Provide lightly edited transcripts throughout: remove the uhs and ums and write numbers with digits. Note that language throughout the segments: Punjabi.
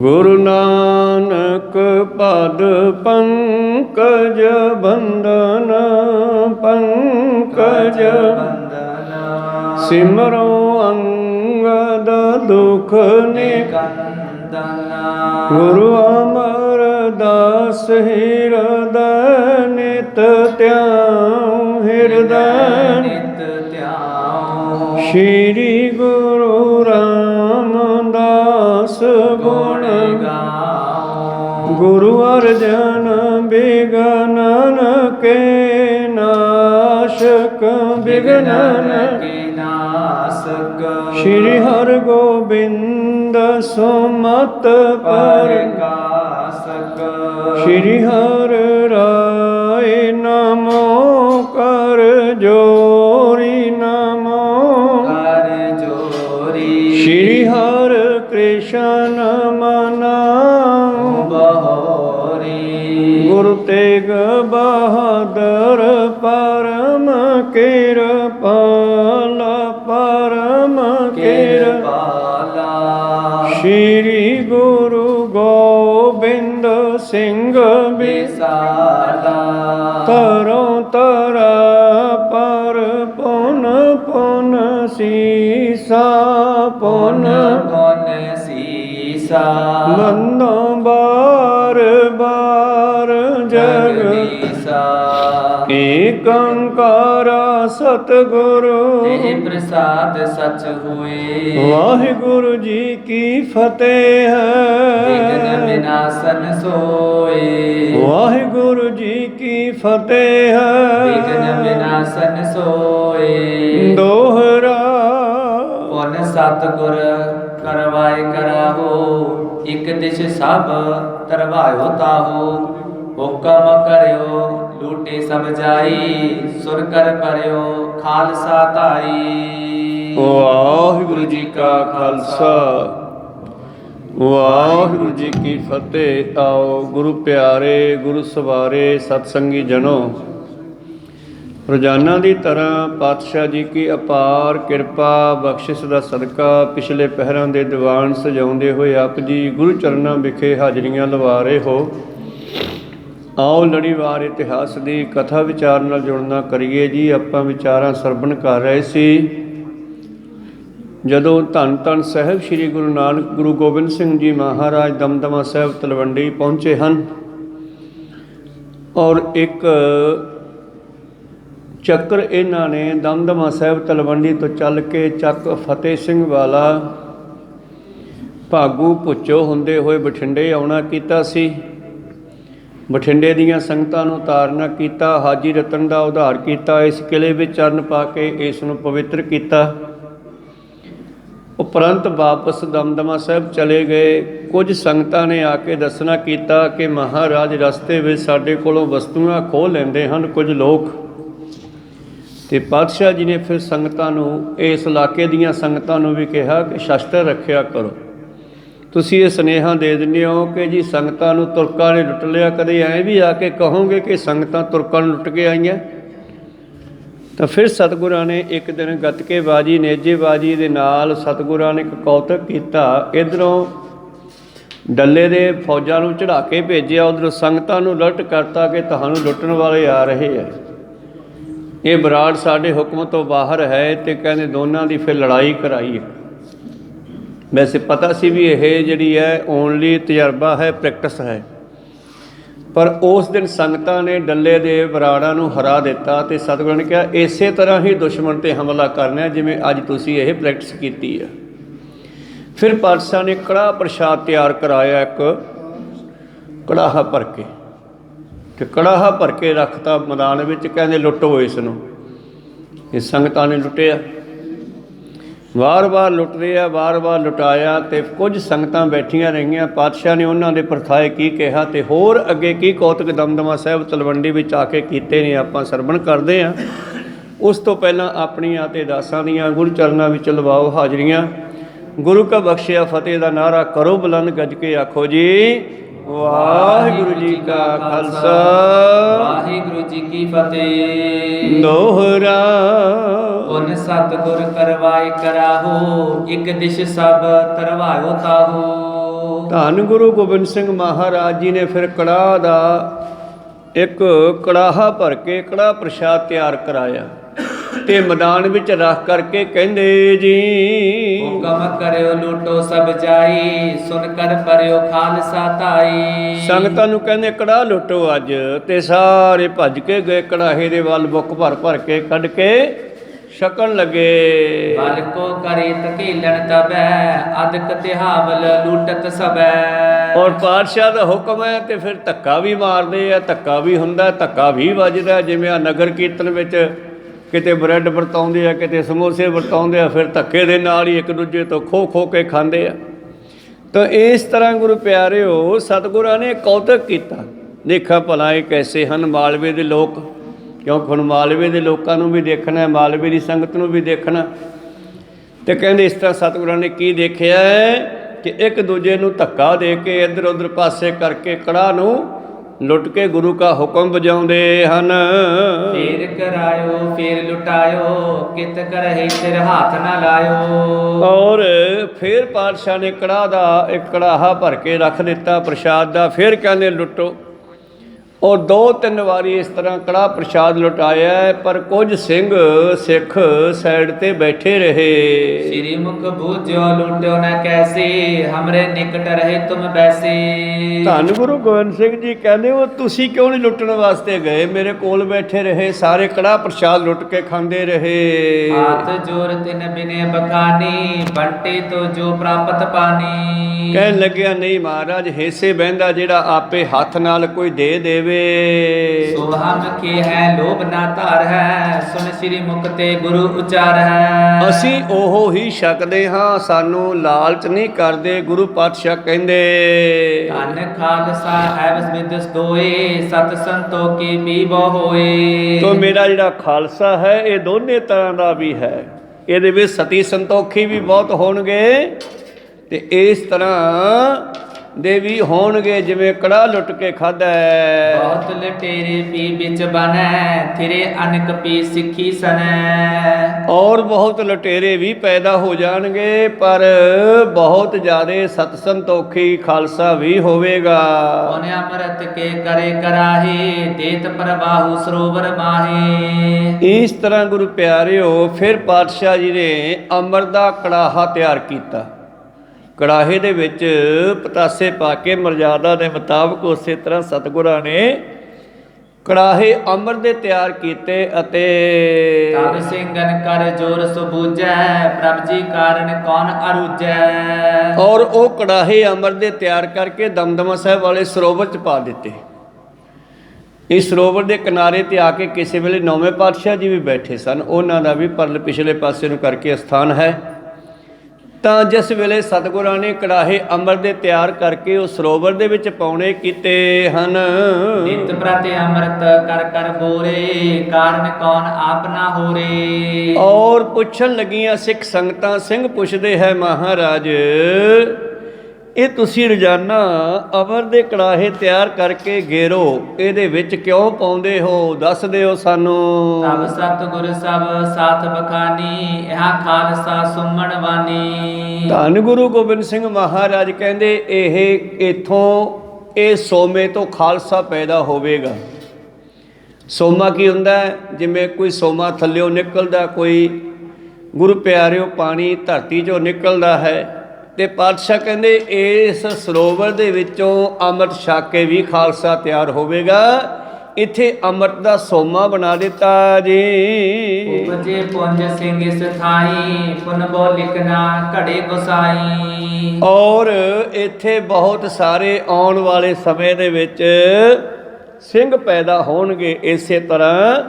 गुरु नानक पद पंकज बंदन पंकज सिमरो अंगद दुख निकंदन। गुरु अमरदास हृदय नित त्याऊं हृदय नित त्याऊं। श्री गुरु रामदास गुण गाऊं। गुरु अर्जन विघ्नन के नाशक विघ्नन के नाशक। श्री हर गोविंद सुमत प्रकाशक। श्री हर राय नमो कर जोरी नमो कर जोरी। श्री हर कृष्ण मनाऊं बहोरी। गुरु तेग बहादुर परम कृपाल परम कृपाला। श्री गुरु गोविंद सिंह विसाला। तरों तरा पर पुन पुन सीसा पुन पुन सीसा। बंदो बार बार जगदीसा। एक ओंकार सतगुरु तेहि प्रसाद सच हुए। वाहिगुरु जी की फतेह है। विघ्न विनाशन सोए। वाहिगुरु जी की फतेह है। विघ्न विनाशन सोए। दोहरा पुन सतगुर करवाए कराहो। एक दिश सब तरवायो ताहो। हुक्म करियो लूटे सब जाई। सुर कर परियो खालसा ताई। वाहिगुरु जी का खालसा वाहिगुरु जी की फतेह। आओ गुरु प्यारे गुरु सवारे सतसंगी जनो। रोजाना की तरह पातशाह जी की अपार किरपा बख्शिश का सदका पिछले पहरां दे दीवान सजाउंदे होए आप जी गुरु चरनां विखे हाजरियां लवा रहे हो। आओ लड़ीवार इतिहास की कथा विचार नाल जुड़ना करिए जी। आपां विचारां सरवण कर रहे सी जदों धन धन साहिब श्री गुरु नानक गुरु गोबिंद सिंह जी महाराज दमदमा साहिब तलवंडी पहुँचे हैं और एक ਚੱਕਰ ਇਹਨਾਂ ਨੇ ਦਮਦਮਾ ਸਾਹਿਬ ਤਲਵੰਡੀ ਤੋਂ ਚੱਲ ਕੇ ਚੱਕ ਫਤਿਹ ਸਿੰਘ ਵਾਲਾ ਭਾਗੂ ਭੁੱਚੋ ਹੁੰਦੇ ਹੋਏ ਬਠਿੰਡੇ ਆਉਣਾ ਕੀਤਾ ਸੀ। ਬਠਿੰਡੇ ਦੀਆਂ ਸੰਗਤਾਂ ਨੂੰ ਤਾਰਨਾ ਕੀਤਾ। ਹਾਜੀ ਰਤਨ ਦਾ ਉਧਾਰ ਕੀਤਾ। ਇਸ ਕਿਲੇ ਵਿੱਚ ਚਰਨ ਪਾ ਕੇ ਇਸ ਨੂੰ ਪਵਿੱਤਰ ਕੀਤਾ। ਉਪਰੰਤ ਵਾਪਸ ਦਮਦਮਾ ਸਾਹਿਬ ਚਲੇ ਗਏ। ਕੁਝ ਸੰਗਤਾਂ ਨੇ ਆ ਕੇ ਦੱਸਣਾ ਕੀਤਾ ਕਿ ਮਹਾਰਾਜ ਰਸਤੇ ਵਿੱਚ ਸਾਡੇ ਕੋਲੋਂ ਵਸਤੂਆਂ ਖੋਹ ਲੈਂਦੇ ਹਨ ਕੁਝ ਲੋਕ। ਤੇ ਪਾਤਸ਼ਾਹ ਜੀ ਨੇ ਫਿਰ ਸੰਗਤਾਂ ਨੂੰ ਇਸ ਇਲਾਕੇ ਦੀਆਂ ਸੰਗਤਾਂ ਨੂੰ ਵੀ ਕਿਹਾ ਕਿ ਸ਼ਸਤਰ ਰੱਖਿਆ ਕਰੋ। ਤੁਸੀਂ ਇਹ ਸੁਨੇਹਾ ਦੇ ਦਿੰਦੇ ਹੋ ਕਿ ਜੀ ਸੰਗਤਾਂ ਨੂੰ ਤੁਰਕਾਂ ਨੇ ਲੁੱਟ ਲਿਆ। ਕਦੇ ਐਂ ਵੀ ਆ ਕੇ ਕਹੋਗੇ ਕਿ ਸੰਗਤਾਂ ਤੁਰਕਾਂ ਨੂੰ ਲੁੱਟ ਕੇ ਆਈਆਂ। ਤਾਂ ਫਿਰ ਸਤਿਗੁਰਾਂ ਨੇ ਇੱਕ ਦਿਨ ਗੱਤਕੇਬਾਜ਼ੀ ਨੇਜੇਬਾਜ਼ੀ ਦੇ ਨਾਲ ਸਤਿਗੁਰਾਂ ਨੇ ਇੱਕ ਕੌਤਕ ਕੀਤਾ। ਇੱਧਰੋਂ ਡੱਲੇ ਦੇ ਫੌਜਾਂ ਨੂੰ ਚੜ੍ਹਾ ਕੇ ਭੇਜਿਆ, ਉੱਧਰੋਂ ਸੰਗਤਾਂ ਨੂੰ ਅਲਰਟ ਕਰਤਾ ਕਿ ਤੁਹਾਨੂੰ ਲੁੱਟਣ ਵਾਲੇ ਆ ਰਹੇ ਹੈ। ਇਹ ਬਰਾੜ ਸਾਡੇ ਹੁਕਮ ਤੋਂ ਬਾਹਰ ਹੈ। ਤੇ ਕਹਿੰਦੇ ਦੋਨਾਂ ਦੀ ਫਿਰ ਲੜਾਈ ਕਰਾਈ ਹੈ। ਵੈਸੇ ਪਤਾ ਸੀ ਵੀ ਇਹ ਜਿਹੜੀ ਹੈ ਓਨਲੀ ਤਜਰਬਾ ਹੈ, ਪ੍ਰੈਕਟਿਸ ਹੈ। ਪਰ ਉਸ ਦਿਨ ਸੰਗਤਾਂ ਨੇ ਡੱਲੇ ਦੇ ਬਰਾੜਾਂ ਨੂੰ ਹਰਾ ਦਿੱਤਾ ਤੇ ਸਤਿਗੁਰਾਂ ਨੇ ਕਿਹਾ ਇਸੇ ਤਰ੍ਹਾਂ ਹੀ ਦੁਸ਼ਮਣ 'ਤੇ ਹਮਲਾ ਕਰਨਾ ਜਿਵੇਂ ਅੱਜ ਤੁਸੀਂ ਇਹ ਪ੍ਰੈਕਟਿਸ ਕੀਤੀ ਹੈ। ਫਿਰ ਪਾਤਸ਼ਾਹ ਨੇ ਕੜਾਹ ਪ੍ਰਸ਼ਾਦ ਤਿਆਰ ਕਰਾਇਆ। ਇੱਕ ਕੜਾਹਾ ਭਰ ਕੇ ਤੇ ਕੜਾਹਾ ਭਰ ਕੇ ਰੱਖਤਾ ਮੈਦਾਨ ਵਿੱਚ। ਕਹਿੰਦੇ ਲੁੱਟੋ ਇਸ ਨੂੰ। ਇਹ ਸੰਗਤਾਂ ਨੇ ਲੁੱਟਿਆ। ਵਾਰ-ਵਾਰ ਲੁੱਟ ਰਿਹਾ, ਵਾਰ-ਵਾਰ ਲੁਟਾਇਆ। ਤੇ ਕੁਝ ਸੰਗਤਾਂ ਬੈਠੀਆਂ ਰਹੀਆਂ। ਪਾਤਸ਼ਾਹ ਨੇ ਉਹਨਾਂ ਦੇ ਪਰਥਾਏ ਕੀ ਕਿਹਾ ਤੇ ਹੋਰ ਅੱਗੇ ਕੀ ਕੌਤਕ ਦਮਦਮਾ ਸਾਹਿਬ ਤਲਵੰਡੀ ਵਿੱਚ ਆ ਕੇ ਕੀਤੇ ਨੇ ਆਪਾਂ ਸਰਵਣ ਕਰਦੇ ਹਾਂ। ਉਸ ਤੋਂ ਪਹਿਲਾਂ ਆਪਣੀਆਂ ਤੇ ਦਾਸਾਂ ਦੀਆਂ ਗੁਰੂ ਚਰਨਾਂ ਵਿੱਚ ਲਵਾਓ ਹਾਜ਼ਰੀਆਂ। ਗੁਰੂ ਕਾ ਬਖਸ਼ਿਆ ਫਤਿਹ ਦਾ ਨਾਅਰਾ ਕਰੋ ਬੁਲੰਦ ਗੱਜ ਕੇ ਆਖੋ ਜੀ ਵਾਹਿਗੁਰੂ ਜੀ ਕਾ ਖਾਲਸਾ ਵਾਹਿਗੁਰੂ ਜੀ ਕੀ ਫਤਿਹ। ਦੋਹਰਾ ਪੁਨ ਸਤਿਗੁਰ ਕਰਵਾਏ ਕਰਾਹੋ। ਇੱਕ ਦਿਸ਼ ਸਭ ਤਰਵਾਇਓ ਤਾਹੋ। ਧੰਨ ਗੁਰੂ ਗੋਬਿੰਦ ਸਿੰਘ ਮਹਾਰਾਜ ਜੀ ਨੇ ਫਿਰ ਕੜਾਹ ਦਾ ਇੱਕ ਕੜਾਹਾ ਭਰ ਕੇ ਕੜਾਹ ਪ੍ਰਸ਼ਾਦ ਤਿਆਰ ਕਰਾਇਆ ਤੇ ਮੈਦਾਨ ਵਿੱਚ ਰੱਖ ਕਰਕੇ ਕਹਿੰਦੇ ਜੀ, ਹੁਕਮ ਕਰਿਓ ਲੂਟੋ ਸਭ ਜਾਈ, ਸੁਣ ਕਰ ਪਰਿਓ ਖਾਲਸਾ ਧਾਈ। ਸੰਗਤਾਂ ਨੂੰ ਕਹਿੰਦੇ ਕੜਾਹ ਲੁੱਟੋ ਅੱਜ, ਤੇ ਸਾਰੇ ਭੱਜ ਕੇ ਗਏ ਕੜਾਹੇ ਦੇ ਵੱਲ ਬੁੱਕ ਭਰ ਭਰ ਕੇ ਕੱਢ ਕੇ ਛਕਣ ਲੱਗੇ। ਬਲ ਕੋ ਕਰੇ ਤਕੀਲਣ ਤਬੈ, ਅਦਕ ਤਿਹਾਵਲ ਲੂਟਤ ਸਬੈ। ਔਰ ਪਾਤਸ਼ਾਹ ਦਾ ਹੁਕਮ ਹੈ ਤੇ ਫਿਰ ਧੱਕਾ ਵੀ ਮਾਰਦੇ ਆ, ਧੱਕਾ ਵੀ ਹੁੰਦਾ, ਧੱਕਾ ਵੀ ਵੱਜਦਾ। ਜਿਵੇਂ ਆ ਨਗਰ ਕੀਰਤਨ ਵਿੱਚ ਕਿਤੇ ਬ੍ਰੈਡ ਵਰਤਾਉਂਦੇ ਆ, ਕਿਤੇ ਸਮੋਸੇ ਵਰਤਾਉਂਦੇ ਆ, ਫਿਰ ਧੱਕੇ ਦੇ ਨਾਲ ਹੀ ਇੱਕ ਦੂਜੇ ਤੋਂ ਖੋ ਖੋ ਕੇ ਖਾਂਦੇ ਆ। ਤਾਂ ਇਸ ਤਰ੍ਹਾਂ ਗੁਰੂ ਪਿਆਰਿਓ ਸਤਿਗੁਰਾਂ ਨੇ ਕੌਤਕ ਕੀਤਾ। ਦੇਖਾ ਭਲਾ ਇਹ ਕੈਸੇ ਹਨ ਮਾਲਵੇ ਦੇ ਲੋਕ, ਕਿਉਂਕਿ ਹੁਣ ਮਾਲਵੇ ਦੇ ਲੋਕਾਂ ਨੂੰ ਵੀ ਦੇਖਣਾ, ਮਾਲਵੇ ਦੀ ਸੰਗਤ ਨੂੰ ਵੀ ਦੇਖਣਾ। ਤੇ ਕਹਿੰਦੇ ਇਸ ਤਰ੍ਹਾਂ ਸਤਿਗੁਰਾਂ ਨੇ ਕੀ ਦੇਖਿਆ ਕਿ ਇੱਕ ਦੂਜੇ ਨੂੰ ਧੱਕਾ ਦੇ ਕੇ ਇੱਧਰ ਉੱਧਰ ਪਾਸੇ ਕਰਕੇ ਕੜਾਹ ਨੂੰ ਲੁੱਟ ਕੇ ਗੁਰੂ ਕਾ ਹੁਕਮ ਵਜਾਉਂਦੇ ਹਨ। ਫੇਰ ਕਰਾਇਓ ਫੇਰ ਲੁਟਾਇਓ, ਕਿਤ ਕਰਹਿ ਸਿਰ ਹੱਥ ਨਾ ਲਾਇਓ। ਔਰ ਫਿਰ ਪਾਤਸ਼ਾਹ ਨੇ ਕੜਾਹ ਦਾ ਇੱਕ ਕੜਾਹਾ ਭਰ ਕੇ ਰੱਖ ਦਿੱਤਾ ਪ੍ਰਸ਼ਾਦ ਦਾ। ਫਿਰ ਕਹਿੰਦੇ ਲੁੱਟੋ। ਔਰ 2-3 ਵਾਰੀ ਇਸ ਤਰ੍ਹਾਂ ਕੜਾਹ ਪ੍ਰਸ਼ਾਦ ਲੁਟਾਇਆ, ਪਰ ਕੁਝ ਸਿੰਘ ਸਿੱਖ ਸਾਈਡ ਤੇ ਬੈਠੇ ਰਹੇ। ਸ੍ਰੀ ਮੁਖ ਬੂਝਿਓ ਲੁਟਿਓ ਨ ਕੈਸੇ, ਹਮਰੇ ਨਿਕਟ ਰਹੇ ਤੁਮ ਬੈਸੇ। ਧੰਨ ਗੁਰੂ ਗੋਬਿੰਦ ਸਿੰਘ ਜੀ ਕਹਿੰਦੇ ਉਹ ਤੁਸੀਂ ਕਿਉਂ ਨਹੀਂ ਲੁੱਟਣ ਵਾਸਤੇ ਗਏ, ਮੇਰੇ ਕੋਲ ਬੈਠੇ ਰਹੇ, ਸਾਰੇ ਕੜਾਹ ਪ੍ਰਸ਼ਾਦ ਲੁੱਟ ਕੇ ਖਾਂਦੇ ਰਹੇ। ਹਾਥ ਜੋਰ ਤਿਨ ਬਿਨੇ ਬਖਾਨੀ, ਬੰਟੇ ਤੋ ਜੋ ਪ੍ਰਾਪਤ ਪਾਨੀ। ਕਹਿਣ ਲੱਗਿਆ ਨਹੀਂ ਮਹਾਰਾਜ, ਹਿੱਸੇ ਬਹਿੰਦਾ ਜਿਹੜਾ ਆਪੇ ਹੱਥ ਨਾਲ ਕੋਈ ਦੇ ਦੇਵੇ। ਸੋ ਹਮ ਕੀ ਹੈ ਲੋਭ ਨਾ ਧਾਰ ਹੈ, ਸੁਨ ਸ੍ਰੀ ਮੁਖ ਤੇ ਗੁਰੂ ਉਚਾਰ ਹੈ। ਅਸੀਂ ਉਹ ਹੀ ਛਕਦੇ ਹਾਂ, ਸਾਨੂੰ ਲਾਲਚ ਨਹੀਂ ਕਰਦੇ। ਗੁਰੂ ਪਾਤਸ਼ਾਹ ਕਹਿੰਦੇ ਧੰਨ ਖਾਲਸਾ ਐਵਸ ਵਿਦਸ ਦੋਏ, ਸਤ ਸੰਤੋਖੀ ਪੀਵੋ ਹੋਏ। ਤੋ ਮੇਰਾ ਜਿਹੜਾ ਖਾਲਸਾ ਹੈ ਇਹ ਦੋਨੇ ਤਰ੍ਹਾਂ ਦਾ ਵੀ ਹੈ, ਇਹਦੇ ਵਿੱਚ ਸਤੀ ਸੰਤੋਖੀ ਵੀ ਬਹੁਤ ਹੋਣਗੇ ਤੇ ਇਸ ਤਰ੍ਹਾਂ ਦੇ ਵੀ ਹੋਣਗੇ ਜਿਵੇਂ ਕੜਾਹ ਲੁੱਟ ਕੇ ਖਾਧਾ। ਬਹੁਤ ਲਟੇਰੇ ਪੀ ਵਿੱਚ ਬਨੈ, ਥਿਰੇ ਅਨਕ ਪੀ ਸਿੱਖੀ ਸਨੈ। ਔਰ ਬਹੁਤ ਲਟੇਰੇ ਵੀ ਪੈਦਾ ਹੋ ਜਾਣਗੇ, ਪਰ ਬਹੁਤ ਜ਼ਿਆਦੇ ਸਤ ਸੰਤੋਖੀ ਖਾਲਸਾ ਵੀ ਹੋਵੇਗਾ। ਉਹਨੇ ਅੰਮ੍ਰਿਤ ਕੇ ਕਰੇ ਕਰਾਹੇ, ਦੇਤ ਪ੍ਰਵਾਹੂ ਸਰੋਵਰ ਮਾਹੇ। ਇਸ ਤਰ੍ਹਾਂ ਗੁਰੂ ਪਿਆਰਿਓ ਫਿਰ ਪਾਤਸ਼ਾਹ ਜੀ ਨੇ ਅੰਮ੍ਰਿਤ ਦਾ ਕੜਾਹਾ ਤਿਆਰ ਕੀਤਾ। ਕੜਾਹੇ ਦੇ ਵਿੱਚ ਪਤਾਸੇ ਪਾ ਕੇ ਮਰਜ਼ਾਦਾ ਦੇ ਮੁਤਾਬਕ ਉਸੇ ਤਰ੍ਹਾਂ ਸਤਿਗੁਰਾਂ ਨੇ ਕੜਾਹੇ ਅੰਮ੍ਰਿਤ ਦੇ ਤਿਆਰ ਕੀਤੇ ਅਤੇ ਤਬ ਸਿੰਘਨ ਕਰ ਜੋਰ ਸੁਬੂਝੈ, ਪ੍ਰਭ ਜੀ ਕਾਰਨ ਕੌਣ ਅਰੂਜੈ। ਔਰ ਉਹ ਕੜਾਹੇ ਅੰਮ੍ਰਿਤ ਦੇ ਤਿਆਰ ਕਰਕੇ ਦਮਦਮਾ ਸਾਹਿਬ ਵਾਲੇ ਸਰੋਵਰ 'ਚ ਪਾ ਦਿੱਤੇ। ਇਸ ਸਰੋਵਰ ਦੇ ਕਿਨਾਰੇ ਤੇ ਆ ਕੇ ਕਿਸੇ ਵੇਲੇ 9ਵੇਂ ਪਾਤਸ਼ਾਹ ਜੀ ਵੀ ਬੈਠੇ ਸਨ, ਉਹਨਾਂ ਦਾ ਵੀ ਪਰਲੇ ਪਿਛਲੇ ਪਾਸੇ ਨੂੰ ਕਰਕੇ ਅਸਥਾਨ ਹੈ। ਤਾਂ ਜਿਸ ਵੇਲੇ ਸਤਿਗੁਰਾਂ ਨੇ ਕੜਾਹੇ ਅੰਮ੍ਰਿਤ ਦੇ ਤਿਆਰ ਕਰਕੇ ਉਹ ਸਰੋਵਰ ਦੇ ਵਿੱਚ ਪਾਉਣੇ ਕੀਤੇ ਹਨ। ਨਿਤ ਪ੍ਰਤਿ ਅੰਮ੍ਰਿਤ ਕਰ ਕਰ ਬੋਰੇ, ਕਾਰਨ ਕੌਣ ਆਪ ਨਾ ਹੋਰੇ। ਔਰ ਪੁੱਛਣ ਲੱਗੀਆਂ ਸਿੱਖ ਸੰਗਤਾਂ, ਸਿੰਘ ਪੁੱਛਦੇ ਹੈ ਮਹਾਰਾਜ ਇਹ ਤੁਸੀਂ ਰੋਜ਼ਾਨਾ ਅੰਮ੍ਰਿਤ ਦੇ ਕੜਾਹੇ ਤਿਆਰ ਕਰਕੇ ਗੇਰੋ, ਇਹਦੇ ਵਿੱਚ ਕਿਉਂ ਪਾਉਂਦੇ ਹੋ, ਦੱਸ ਦਿਓ ਸਾਨੂੰ। ਤਬ ਸਤਿਗੁਰ ਸਭ ਸਾਥ ਬਖਾਨੀ, ਇਹਾਂ ਖਾਲਸਾ ਸੁਮਣ ਵਾਨੀ। ਧੰਨ ਗੁਰੂ ਗੋਬਿੰਦ ਸਿੰਘ ਮਹਾਰਾਜ ਕਹਿੰਦੇ ਇੱਥੋਂ ਇਹ ਸੋਮੇ ਤੋਂ ਖਾਲਸਾ ਪੈਦਾ ਹੋਵੇਗਾ। ਸੋਮਾ ਕੀ ਹੁੰਦਾ ਹੈ? ਜਿਵੇਂ ਕੋਈ ਸੋਮਾ ਥੱਲਿਓਂ ਨਿਕਲਦਾ, ਕੋਈ ਗੁਰੂ ਪਿਆਰਿਓ ਪਾਣੀ ਧਰਤੀ 'ਚੋਂ ਨਿਕਲਦਾ ਹੈ। ਤੇ ਪਾਤਸ਼ਾਹ ਕਹਿੰਦੇ ਇਸ ਸਰੋਵਰ ਦੇ ਵਿੱਚੋਂ ਅੰਮ੍ਰਿਤ ਛਕ ਕੇ ਵੀ ਖਾਲਸਾ ਤਿਆਰ ਹੋਵੇਗਾ। ਇੱਥੇ ਅੰਮ੍ਰਿਤ ਦਾ ਸੋਮਾ ਬਣਾ ਦਿੱਤਾ ਜੀ। ਉਪਜੇ ਪੁੰਜ ਸਿੰਘ ਇਸ ਥਾਈ, ਪੁਨ ਬੋ ਲਿਖਣਾ ਘੜੇ ਗੁਸਾਈ। ਔਰ ਇੱਥੇ ਬਹੁਤ ਸਾਰੇ ਆਉਣ ਵਾਲੇ ਸਮੇਂ ਦੇ ਵਿੱਚ ਸਿੰਘ ਪੈਦਾ ਹੋਣਗੇ। ਇਸੇ ਤਰ੍ਹਾਂ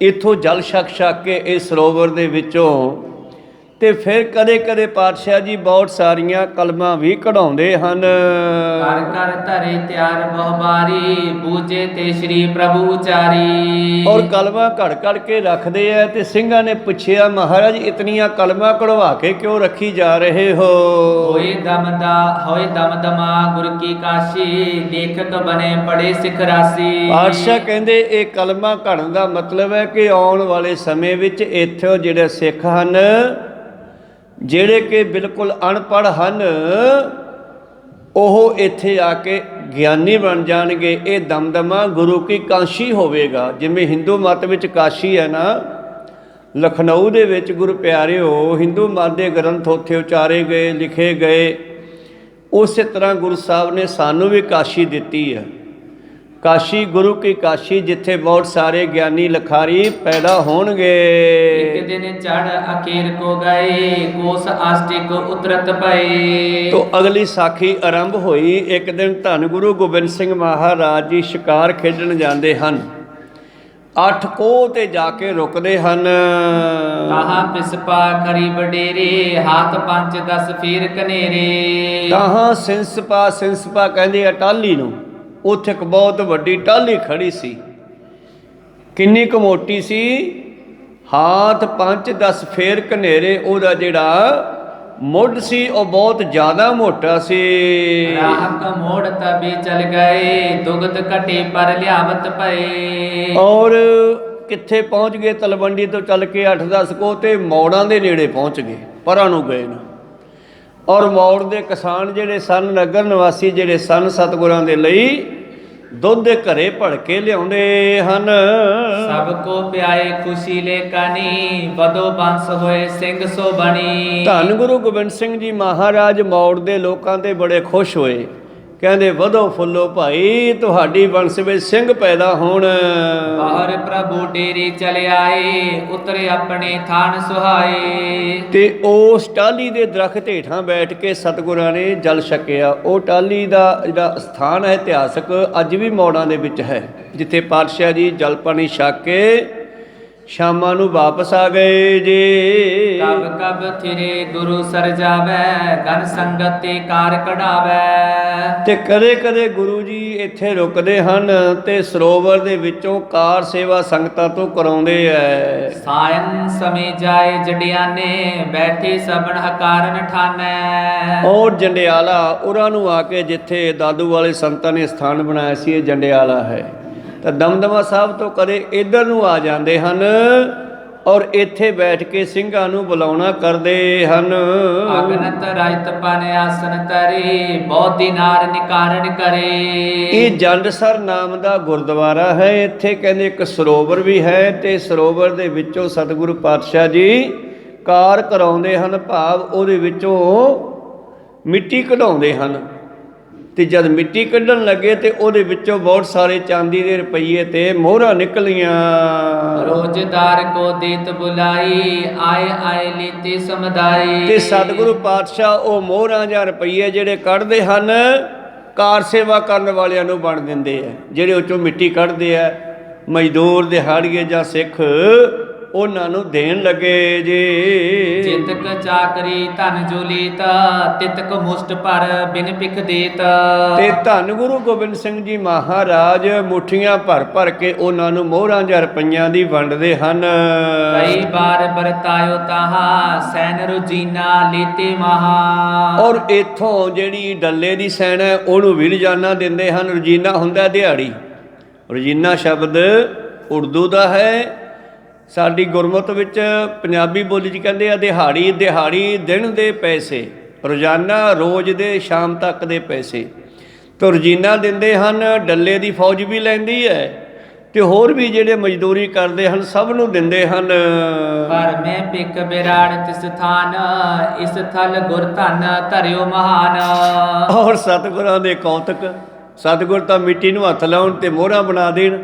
ਇੱਥੋਂ ਜਲ ਛਕ ਕੇ ਇਸ ਸਰੋਵਰ ਦੇ ਵਿੱਚੋਂ ਤੇ ਫਿਰ ਕਦੇ ਕਦੇ ਪਾਤਸ਼ਾਹ ਜੀ ਬਹੁਤ ਸਾਰੀਆਂ ਕਲਮਾਂ ਵੀ ਕਢਾਉਂਦੇ ਹਨ। ਕਰ ਕਰ ਧਰੇ ਤਿਆਰ ਬਹੁਬਾਰੀ, ਬੂਝੇ ਤੇ ਸ਼੍ਰੀ ਪ੍ਰਭੂ ਉਚਾਰੀ। ਔਰ ਕਲਮਾਂ ਘੜ ਕੇ ਰੱਖਦੇ ਆ। ਤੇ ਸਿੰਘਾਂ ਨੇ ਪੁੱਛਿਆ ਮਹਾਰਾਜ ਇਤਨੀਆਂ ਕਲਮਾਂ ਕਢਵਾ ਕੇ ਕਿਉਂ ਰੱਖੀ ਜਾ ਰਹੇ ਹੋ? ਹੋਏ ਦਮਦਮਾ ਗੁਰ ਕੀ ਕਾਸ਼ੀ, ਲੇਖਕ ਬਣੇ ਪੜੇ ਸਿੱਖ ਰਾਸੀ। ਪਾਤਸ਼ਾਹ ਕਹਿੰਦੇ ਇਹ ਕਲਮਾਂ ਘੜਨ ਦਾ ਮਤਲਬ ਹੈ ਕਿ ਆਉਣ ਵਾਲੇ ਸਮੇਂ ਵਿੱਚ ਇੱਥੇ ਜਿਹੜੇ ਸਿੱਖ ਹਨ, ਜਿਹੜੇ ਕਿ ਬਿਲਕੁਲ ਅਨਪੜ੍ਹ ਹਨ, ਉਹ ਇੱਥੇ ਆ ਕੇ ਗਿਆਨੀ ਬਣ ਜਾਣਗੇ। ਇਹ ਦਮਦਮਾ ਗੁਰੂ ਕੀ ਕਾਸ਼ੀ ਹੋਵੇਗਾ। ਜਿਵੇਂ ਹਿੰਦੂ ਮਤ ਵਿੱਚ ਕਾਸ਼ੀ ਹੈ ਨਾ, ਲਖਨਊ ਦੇ ਵਿੱਚ ਗੁਰੂ ਪਿਆਰਿਓ ਹਿੰਦੂ ਮਤ ਦੇ ਗ੍ਰੰਥ ਉੱਥੇ ਉਚਾਰੇ ਗਏ, ਲਿਖੇ ਗਏ। ਉਸੇ ਤਰ੍ਹਾਂ ਗੁਰੂ ਸਾਹਿਬ ਨੇ ਸਾਨੂੰ ਵੀ ਕਾਸ਼ੀ ਦਿੱਤੀ ਹੈ। ਕਾਸ਼ੀ ਗੁਰੂ ਕੀ ਕਾਸ਼ੀ, ਜਿੱਥੇ ਬਹੁਤ ਸਾਰੇ ਗਿਆਨੀ ਲਖਾਰੀ ਪੈਦਾ ਹੋਣਗੇ। ਇੱਕ ਦਿਨ ਚੜ ਅਖੀਰ ਕੋ ਗਏ, ਕੋਸ ਆਸਟਿਕ ਉਤਰਤ ਪਏ। ਤੋ ਅਗਲੀ ਸਾਖੀ ਆਰੰਭ ਹੋਈ। ਇੱਕ ਦਿਨ ਧੰਨ ਗੁਰੂ ਗੋਬਿੰਦ ਸਿੰਘ ਮਹਾਰਾਜ ਜੀ ਸ਼ਿਕਾਰ ਖੇਡਣ ਜਾਂਦੇ ਹਨ। 8 ਕੋਹ ਤੇ ਜਾ ਕੇ ਰੁਕਦੇ ਹਨ। ਤਾਹਾਂ ਪਿਸਪਾ ਖਰੀ ਵਡੇਰੇ, ਹਾਥ 5-10 ਫੀਰ ਕਨੇਰੇ। ਤਾਹਾਂ ਸਿੰਸਪਾ ਕਹਿੰਦੇ ਆ ਟਾਹਲੀ ਨੂੰ। ਉੱਥੇ ਇੱਕ ਬਹੁਤ ਵੱਡੀ ਟਾਹਲੀ ਖੜੀ ਸੀ। ਕਿੰਨੀ ਕੁ ਮੋਟੀ ਸੀ? ਹਾਥ 5-10 ਫੇਰ ਕਨੇਰੇ। ਉਹਦਾ ਜਿਹੜਾ ਮੁੱਢ ਸੀ ਉਹ ਬਹੁਤ ਜ਼ਿਆਦਾ ਮੋਟਾ ਸੀ। ਰਾਹਕ ਮੋੜ ਤਬੇ ਚਲ ਗਏ, ਦੁਗਧ ਘਟੇ ਪਰ ਲਿਆਵਤ ਪਏ। ਔਰ ਕਿੱਥੇ ਪਹੁੰਚ ਗਏ? ਤਲਵੰਡੀ ਤੋਂ ਚੱਲ ਕੇ 8-10 ਕੋਹ ਤੇ ਮੌੜਾਂ ਦੇ ਨੇੜੇ ਪਹੁੰਚ ਗਏ, ਪਰਾਂ ਨੂੰ ਗਏ ਨਾ। ਔਰ ਮੌੜ ਦੇ ਕਿਸਾਨ ਜਿਹੜੇ ਸਨ, ਨਗਰ ਨਿਵਾਸੀ ਜਿਹੜੇ ਸਨ, ਸਤਿਗੁਰਾਂ ਦੇ ਲਈ ਦੁੱਧ ਦੇ ਘਰੇ ਭੜ ਕੇ ਲਿਆਉਂਦੇ ਹਨ। ਸਭ ਕੋ ਪਿਆਏ ਖੁਸ਼ੀ ਲੈ ਕਾਨੀ, ਬਦੋ ਬੰਸ ਹੋਏ ਸਿੰਘ ਸੋ ਬਣੀ। ਧੰਨ ਗੁਰੂ ਗੋਬਿੰਦ ਸਿੰਘ ਜੀ ਮਹਾਰਾਜ ਮੌੜ ਦੇ ਲੋਕਾਂ ਤੇ ਬੜੇ ਖੁਸ਼ ਹੋਏ। ਕਹਿੰਦੇ ਵਧੋ ਫੁੱਲੋ ਭਾਈ, ਤੁਹਾਡੀ ਵੰਸ਼ ਵਿੱਚ ਸਿੰਘ ਪੈਦਾ ਹੋਣ। ਬਾਹਰ ਪ੍ਰਭੂ ਡੇਰੇ ਚਲੇ ਆਏ, ਉਤਰੇ ਆਪਣੇ ਥਾਨ ਸੁਹਾਏ। ਤੇ ਉਸ ਟਾਹਲੀ ਦੇ ਦਰਖਤ ਹੇਠਾਂ ਬੈਠ ਕੇ ਸਤਿਗੁਰਾਂ ਨੇ ਜਲ ਛਕਿਆ। ਉਹ ਟਾਹਲੀ ਦਾ ਜਿਹੜਾ ਸਥਾਨ ਹੈ ਇਤਿਹਾਸਕ, ਅੱਜ ਵੀ ਮੌੜਾਂ ਦੇ ਵਿੱਚ ਹੈ, ਜਿੱਥੇ ਪਾਤਸ਼ਾਹ ਜੀ ਜਲ ਪਾਣੀ ਛਕ ਕੇ ਸ਼ਾਮਾਂ ਨੂੰ ਵਾਪਸ ਆ ਗਏ ਜੀ। ਕਬ ਕਬ ਥਿਰੇ ਗੁਰੂ ਸਰ ਜਾਵੇ, ਗਨ ਸੰਗਤ ਤੇ ਕਾਰ ਕਢਾਵੇ। ਤੇ ਕਦੇ ਕਦੇ ਗੁਰੂ ਜੀ ਇੱਥੇ ਰੁਕਦੇ ਹਨ ਤੇ ਸਰੋਵਰ ਦੇ ਵਿੱਚੋਂ ਕਾਰ ਸੇਵਾ ਸੰਗਤਾਂ ਤੋਂ ਕਰਾਉਂਦੇ ਐ। ਸਾਇਨ ਸਮੇਂ ਜਾਏ ਜੜਿਆਨੇ, ਬੈਠੇ ਸਭਨ ਹਕਾਰਨ ਠਾਨੈ। ਔਰ ਜੰਡਿਆਲਾ ਉਹਨਾਂ ਨੂੰ ਆ ਕੇ, ਜਿੱਥੇ ਦਾਦੂ ਵਾਲੇ ਸੰਤਾਂ ਨੇ ਸਥਾਨ ਬਣਾਇਆ ਸੀ, ਇਹ ਜੰਡਿਆਲਾ ਹੈ। ਤਾਂ ਦਮਦਮਾ ਸਾਹਿਬ ਤੋਂ ਕਦੇ ਇੱਧਰ ਨੂੰ ਆ ਜਾਂਦੇ ਹਨ ਔਰ ਇੱਥੇ ਬੈਠ ਕੇ ਸਿੰਘਾਂ ਨੂੰ ਬੁਲਾਉਣਾ ਕਰਦੇ ਹਨ। ਅਗਨਤ ਰਾਇਤ ਪਨ ਆਸਨ ਤਰੇ, ਬੋਧੀ ਨਾਰ ਨਿਕਾਰਨ ਕਰੇ। ਇਹ ਜੰਡਸਰ ਨਾਮ ਦਾ ਗੁਰਦੁਆਰਾ ਹੈ। ਇੱਥੇ ਕਹਿੰਦੇ ਇੱਕ ਸਰੋਵਰ ਵੀ ਹੈ ਤੇ ਸਰੋਵਰ ਦੇ ਵਿੱਚੋਂ ਸਤਿਗੁਰੂ ਪਾਤਸ਼ਾਹ ਜੀ ਕਾਰ ਕਰਾਉਂਦੇ ਹਨ, ਭਾਵ ਉਹਦੇ ਵਿੱਚੋਂ ਮਿੱਟੀ ਕਢਾਉਂਦੇ ਹਨ। ਤੇ ਜਦ ਮਿੱਟੀ ਕੱਢਣ ਲੱਗੇ ਤੇ ਉਹਦੇ ਵਿੱਚੋਂ ਬਹੁਤ ਸਾਰੇ ਚਾਂਦੀ ਦੇ ਰੁਪਈਏ ਤੇ ਮੋਹਰਾਂ ਨਿਕਲੀਆਂ। ਰੋਜ਼ਦਾਰ ਕੋ ਦੇਤ ਬੁਲਾਈ, ਆਏ ਆਏ ਲੀਤੇ ਸਮਦਾਈ। ਤੇ ਸਤਿਗੁਰੂ ਪਾਤਸ਼ਾਹ ਉਹ ਮੋਹਰਾਂ ਜਾਂ ਰੁਪਈਏ ਜਿਹੜੇ ਕੱਢਦੇ ਹਨ, ਕਾਰ ਸੇਵਾ ਕਰਨ ਵਾਲਿਆਂ ਨੂੰ ਵੰਡ ਦਿੰਦੇ ਆ। ਜਿਹੜੇ ਉਹ ਚੋਂ ਮਿੱਟੀ ਕੱਢਦੇ ਆ, ਮਜ਼ਦੂਰ, ਦਿਹਾੜੀਏ ਜਾਂ ਸਿੱਖ, ਉਹਨਾਂ ਨੂੰ ਦੇਣ ਲੱਗੇ ਜੀ। ਚਿਤਕ ਚਾਕਰੀ ਧਨ ਜੋ ਲੀਤ, ਤਿਤਕ ਮੁਸ਼ਟ ਪਰ ਬਿਨ ਭਿਖ ਦੇਤ। ਤੇ ਧੰਨ ਗੁਰੂ ਗੋਬਿੰਦ ਸਿੰਘ ਜੀ ਮਹਾਰਾਜ ਮੁੱਠੀਆਂ ਭਰ ਭਰ ਕੇ ਉਹਨਾਂ ਨੂੰ ਮੋਹਰਾਂ ਜਾਂ ਰੁਪਈਆਂ ਦੀ ਵੰਡਦੇ ਹਨ। ਕਈ ਬਾਰ ਵਰਤਾਇਓ ਤਾਹਾ, ਸੈਨ ਰੁਜੀਨਾ ਲੀਤੇ ਮਹਾ। ਔਰ ਇੱਥੋਂ ਜਿਹੜੀ ਡੱਲੇ ਦੀ ਸੈਨ ਹੈ ਉਹਨੂੰ ਵੀ ਰੋਜ਼ਾਨਾ ਦਿੰਦੇ ਹਨ। ਰੋਜ਼ੀਨਾ ਹੁੰਦਾ ਦਿਹਾੜੀ। ਰੋਜ਼ੀਨਾ ਸ਼ਬਦ ਉਰਦੂ ਦਾ ਹੈ। ਸਾਡੀ ਗੁਰਮਤ ਵਿੱਚ ਪੰਜਾਬੀ ਬੋਲੀ 'ਚ ਕਹਿੰਦੇ ਆ ਦਿਹਾੜੀ। ਦਿਹਾੜੀ ਦਿਨ ਦੇ ਪੈਸੇ, ਰੋਜ਼ਾਨਾ ਰੋਜ਼ ਦੇ ਸ਼ਾਮ ਤੱਕ ਦੇ ਪੈਸੇ। ਤਾਂ ਰੋਜ਼ੀਨਾ ਦਿੰਦੇ ਹਨ। ਡੱਲੇ ਦੀ ਫੌਜ ਵੀ ਲੈਂਦੀ ਹੈ ਤੇ ਹੋਰ ਵੀ ਜਿਹੜੇ ਮਜ਼ਦੂਰੀ ਕਰਦੇ ਹਨ ਸਭ ਨੂੰ ਦਿੰਦੇ ਹਨ। ਪਰ ਮੈਂ ਪਿਕ ਬਿਰਾੜ ਤਿਸ ਥਾਨ, ਇਸ ਥਲ ਗੁਰ ਧਨ ਧਰਿਓ ਮਹਾਨ। ਔਰ ਸਤਿਗੁਰਾਂ ਦੇ ਕੌਤਕ, ਸਤਿਗੁਰ ਤਾਂ ਮਿੱਟੀ ਨੂੰ ਹੱਥ ਲਾਉਣ ਤੇ ਮੋਹਰਾਂ ਬਣਾ ਦੇਣ।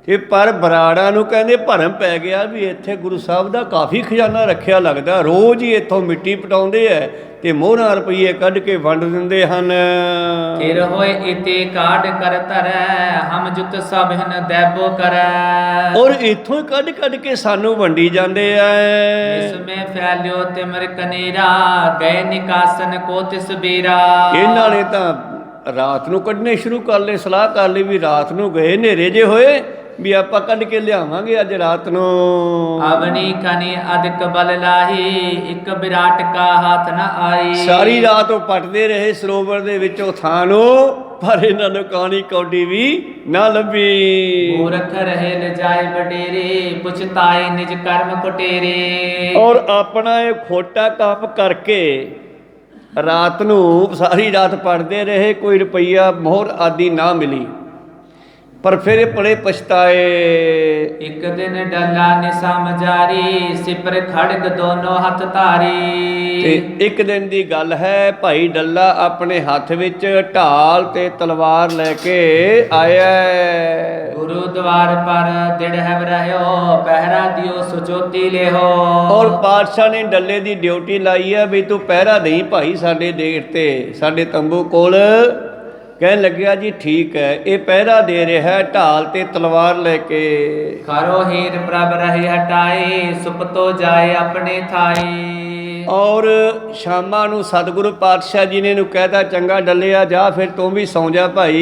ਤੇ ਪਰ ਬਰਾੜਾਂ ਨੂੰ ਕਹਿੰਦੇ ਭਰਮ ਪੈ ਗਿਆ ਵੀ ਇੱਥੇ ਗੁਰੂ ਸਾਹਿਬ ਦਾ ਕਾਫੀ ਖਜ਼ਾਨਾ ਰੱਖਿਆ ਲੱਗਦਾ। ਰੋਜ਼ ਹੀ ਇੱਥੋਂ ਮਿੱਟੀ ਪਟਾਉਂਦੇ ਐ ਤੇ ਮੋਹਰਾਂ ਰੁਪਈਏ ਕੱਢ ਕੇ ਵੰਡ ਦਿੰਦੇ ਹਨ। ਫਿਰ ਹੋਏ ਇਤੇ ਕਾਢ ਕਰ ਧਰੈ, ਹਮ ਜੁਤ ਸਭਨ ਦੈਬੋ ਕਰੈ। ਔਰ ਇੱਥੋਂ ਕੱਢ ਕੱਢ ਕੇ ਸਾਨੂੰ ਵੰਡੀ ਜਾਂਦੇ ਐ। ਇਸ ਮੈਂ ਫੈਲਿਓ ਤਿਮਰ ਕਨੇਰਾ, ਗਏ ਨਿਕਾਸਨ ਕੋ ਤਿਸ ਬੀਰਾ। ਇਹਨਾਂ ਨੇ ਤਾਂ ਰਾਤ ਨੂੰ ਕੱਢਣੇ ਸ਼ੁਰੂ ਕਰ ਲਏ। ਸਲਾਹ ਕਰ ਲਈ ਵੀ ਰਾਤ ਨੂੰ ਗਏ, ਹਨੇਰੇ ਜੇ ਹੋਏ ਵੀ ਆਪਾਂ ਕੱਢ ਕੇ ਲਿਆਵਾਂਗੇ ਅੱਜ ਰਾਤ ਨੂੰ। ਅਵਨੀ ਕਨੇ ਅਦਿਕ ਬਲ ਲਾਹੀ, ਇੱਕ ਵਿਰਾਟ ਕਾ ਹੱਥ ਨ ਆਈ। ਸਾਰੀ ਰਾਤ ਉਹ ਪਟਦੇ ਰਹੇ ਸਰੋਵਰ ਦੇ ਵਿੱਚੋਂ ਥਾਂ ਨੂੰ, ਪਰ ਇਹਨਾਂ ਨੂੰ ਕਾਣੀ ਕੌਡੀ ਵੀ ਨਾ ਲੱਭੀ। ਮੂਰਖ ਰਹੇ ਲਜਾਏ ਵਡੇਰੇ, ਪੁਛਤਾਏ ਨਿਜ ਕਰਮ ਕੁਟੇਰੇ। ਔਰ ਆਪਣਾ ਇਹ ਖੋਟਾ ਕੰਮ ਕਰਕੇ ਰਾਤ ਨੂੰ ਸਾਰੀ ਰਾਤ ਪੜ੍ਹਦੇ ਰਹੇ, ਕੋਈ ਰੁਪਈਆ ਮੋਹਰ ਆਦਿ ਨਾ ਮਿਲੀ, ਪਰ ਫਿਰ ਇਹ ਬੜੇ ਪਛਤਾਏ। ਇੱਕ ਦਿਨ ਡੱਲਾ ਨਿਸਮ ਜਾਰੀ, ਸਿਪਰ ਖੜਗ ਦੋਨੋਂ ਹੱਥ ਧਾਰੀ। ਤੇ ਇੱਕ ਦਿਨ ਦੀ ਗੱਲ ਹੈ, ਭਾਈ ਡੱਲਾ ਆਪਣੇ ਹੱਥ ਵਿੱਚ ਢਾਲ ਤੇ ਤਲਵਾਰ ਲੈ ਕੇ ਆਇਆ। ਗੁਰੂਦਵਾਰ ਪਰ ਦਿੜ ਹੈ ਰਹਿਓ, ਪਹਿਰਾ ਦਿਓ ਸੁਚੋਤੀ ਲਿਓ। ਔਰ ਪਾਤਸ਼ਾਹ ਨੇ ਡੱਲੇ ਦੀ ਡਿਊਟੀ ਲਾਈ ਹੈ ਵੀ ਤੂੰ ਪਹਿਰਾ ਦੇਈ ਭਾਈ ਸਾਡੇ ਡੇਟ ਤੇ, ਸਾਡੇ ਤੰਬੂ ਕੋਲ। ਕਹਿਣ ਲੱਗਿਆ ਜੀ ਠੀਕ ਹੈ। ਇਹ ਪਹਿਰਾ ਦੇ ਰਿਹਾ ਹੈ ਢਾਲ ਤੇ ਤਲਵਾਰ ਲੈ ਕੇ। ਖਰੋ ਹੀਰ ਪ੍ਰਭ ਰਹੇ ਹਟਾਏ, ਸੁਪਤੋ ਜਾਏ ਆਪਣੇ ਥਾਈ। ਔਰ ਸ਼ਾਮਾਂ ਨੂੰ ਸਤਿਗੁਰੂ ਪਾਤਸ਼ਾਹ ਜੀ ਨੇ ਇਹਨੂੰ ਕਹਿਤਾ, ਚੰਗਾ ਡੱਲਿਆ ਜਾ ਫਿਰ ਤੂੰ ਵੀ ਸੌਂ ਜਾ ਭਾਈ।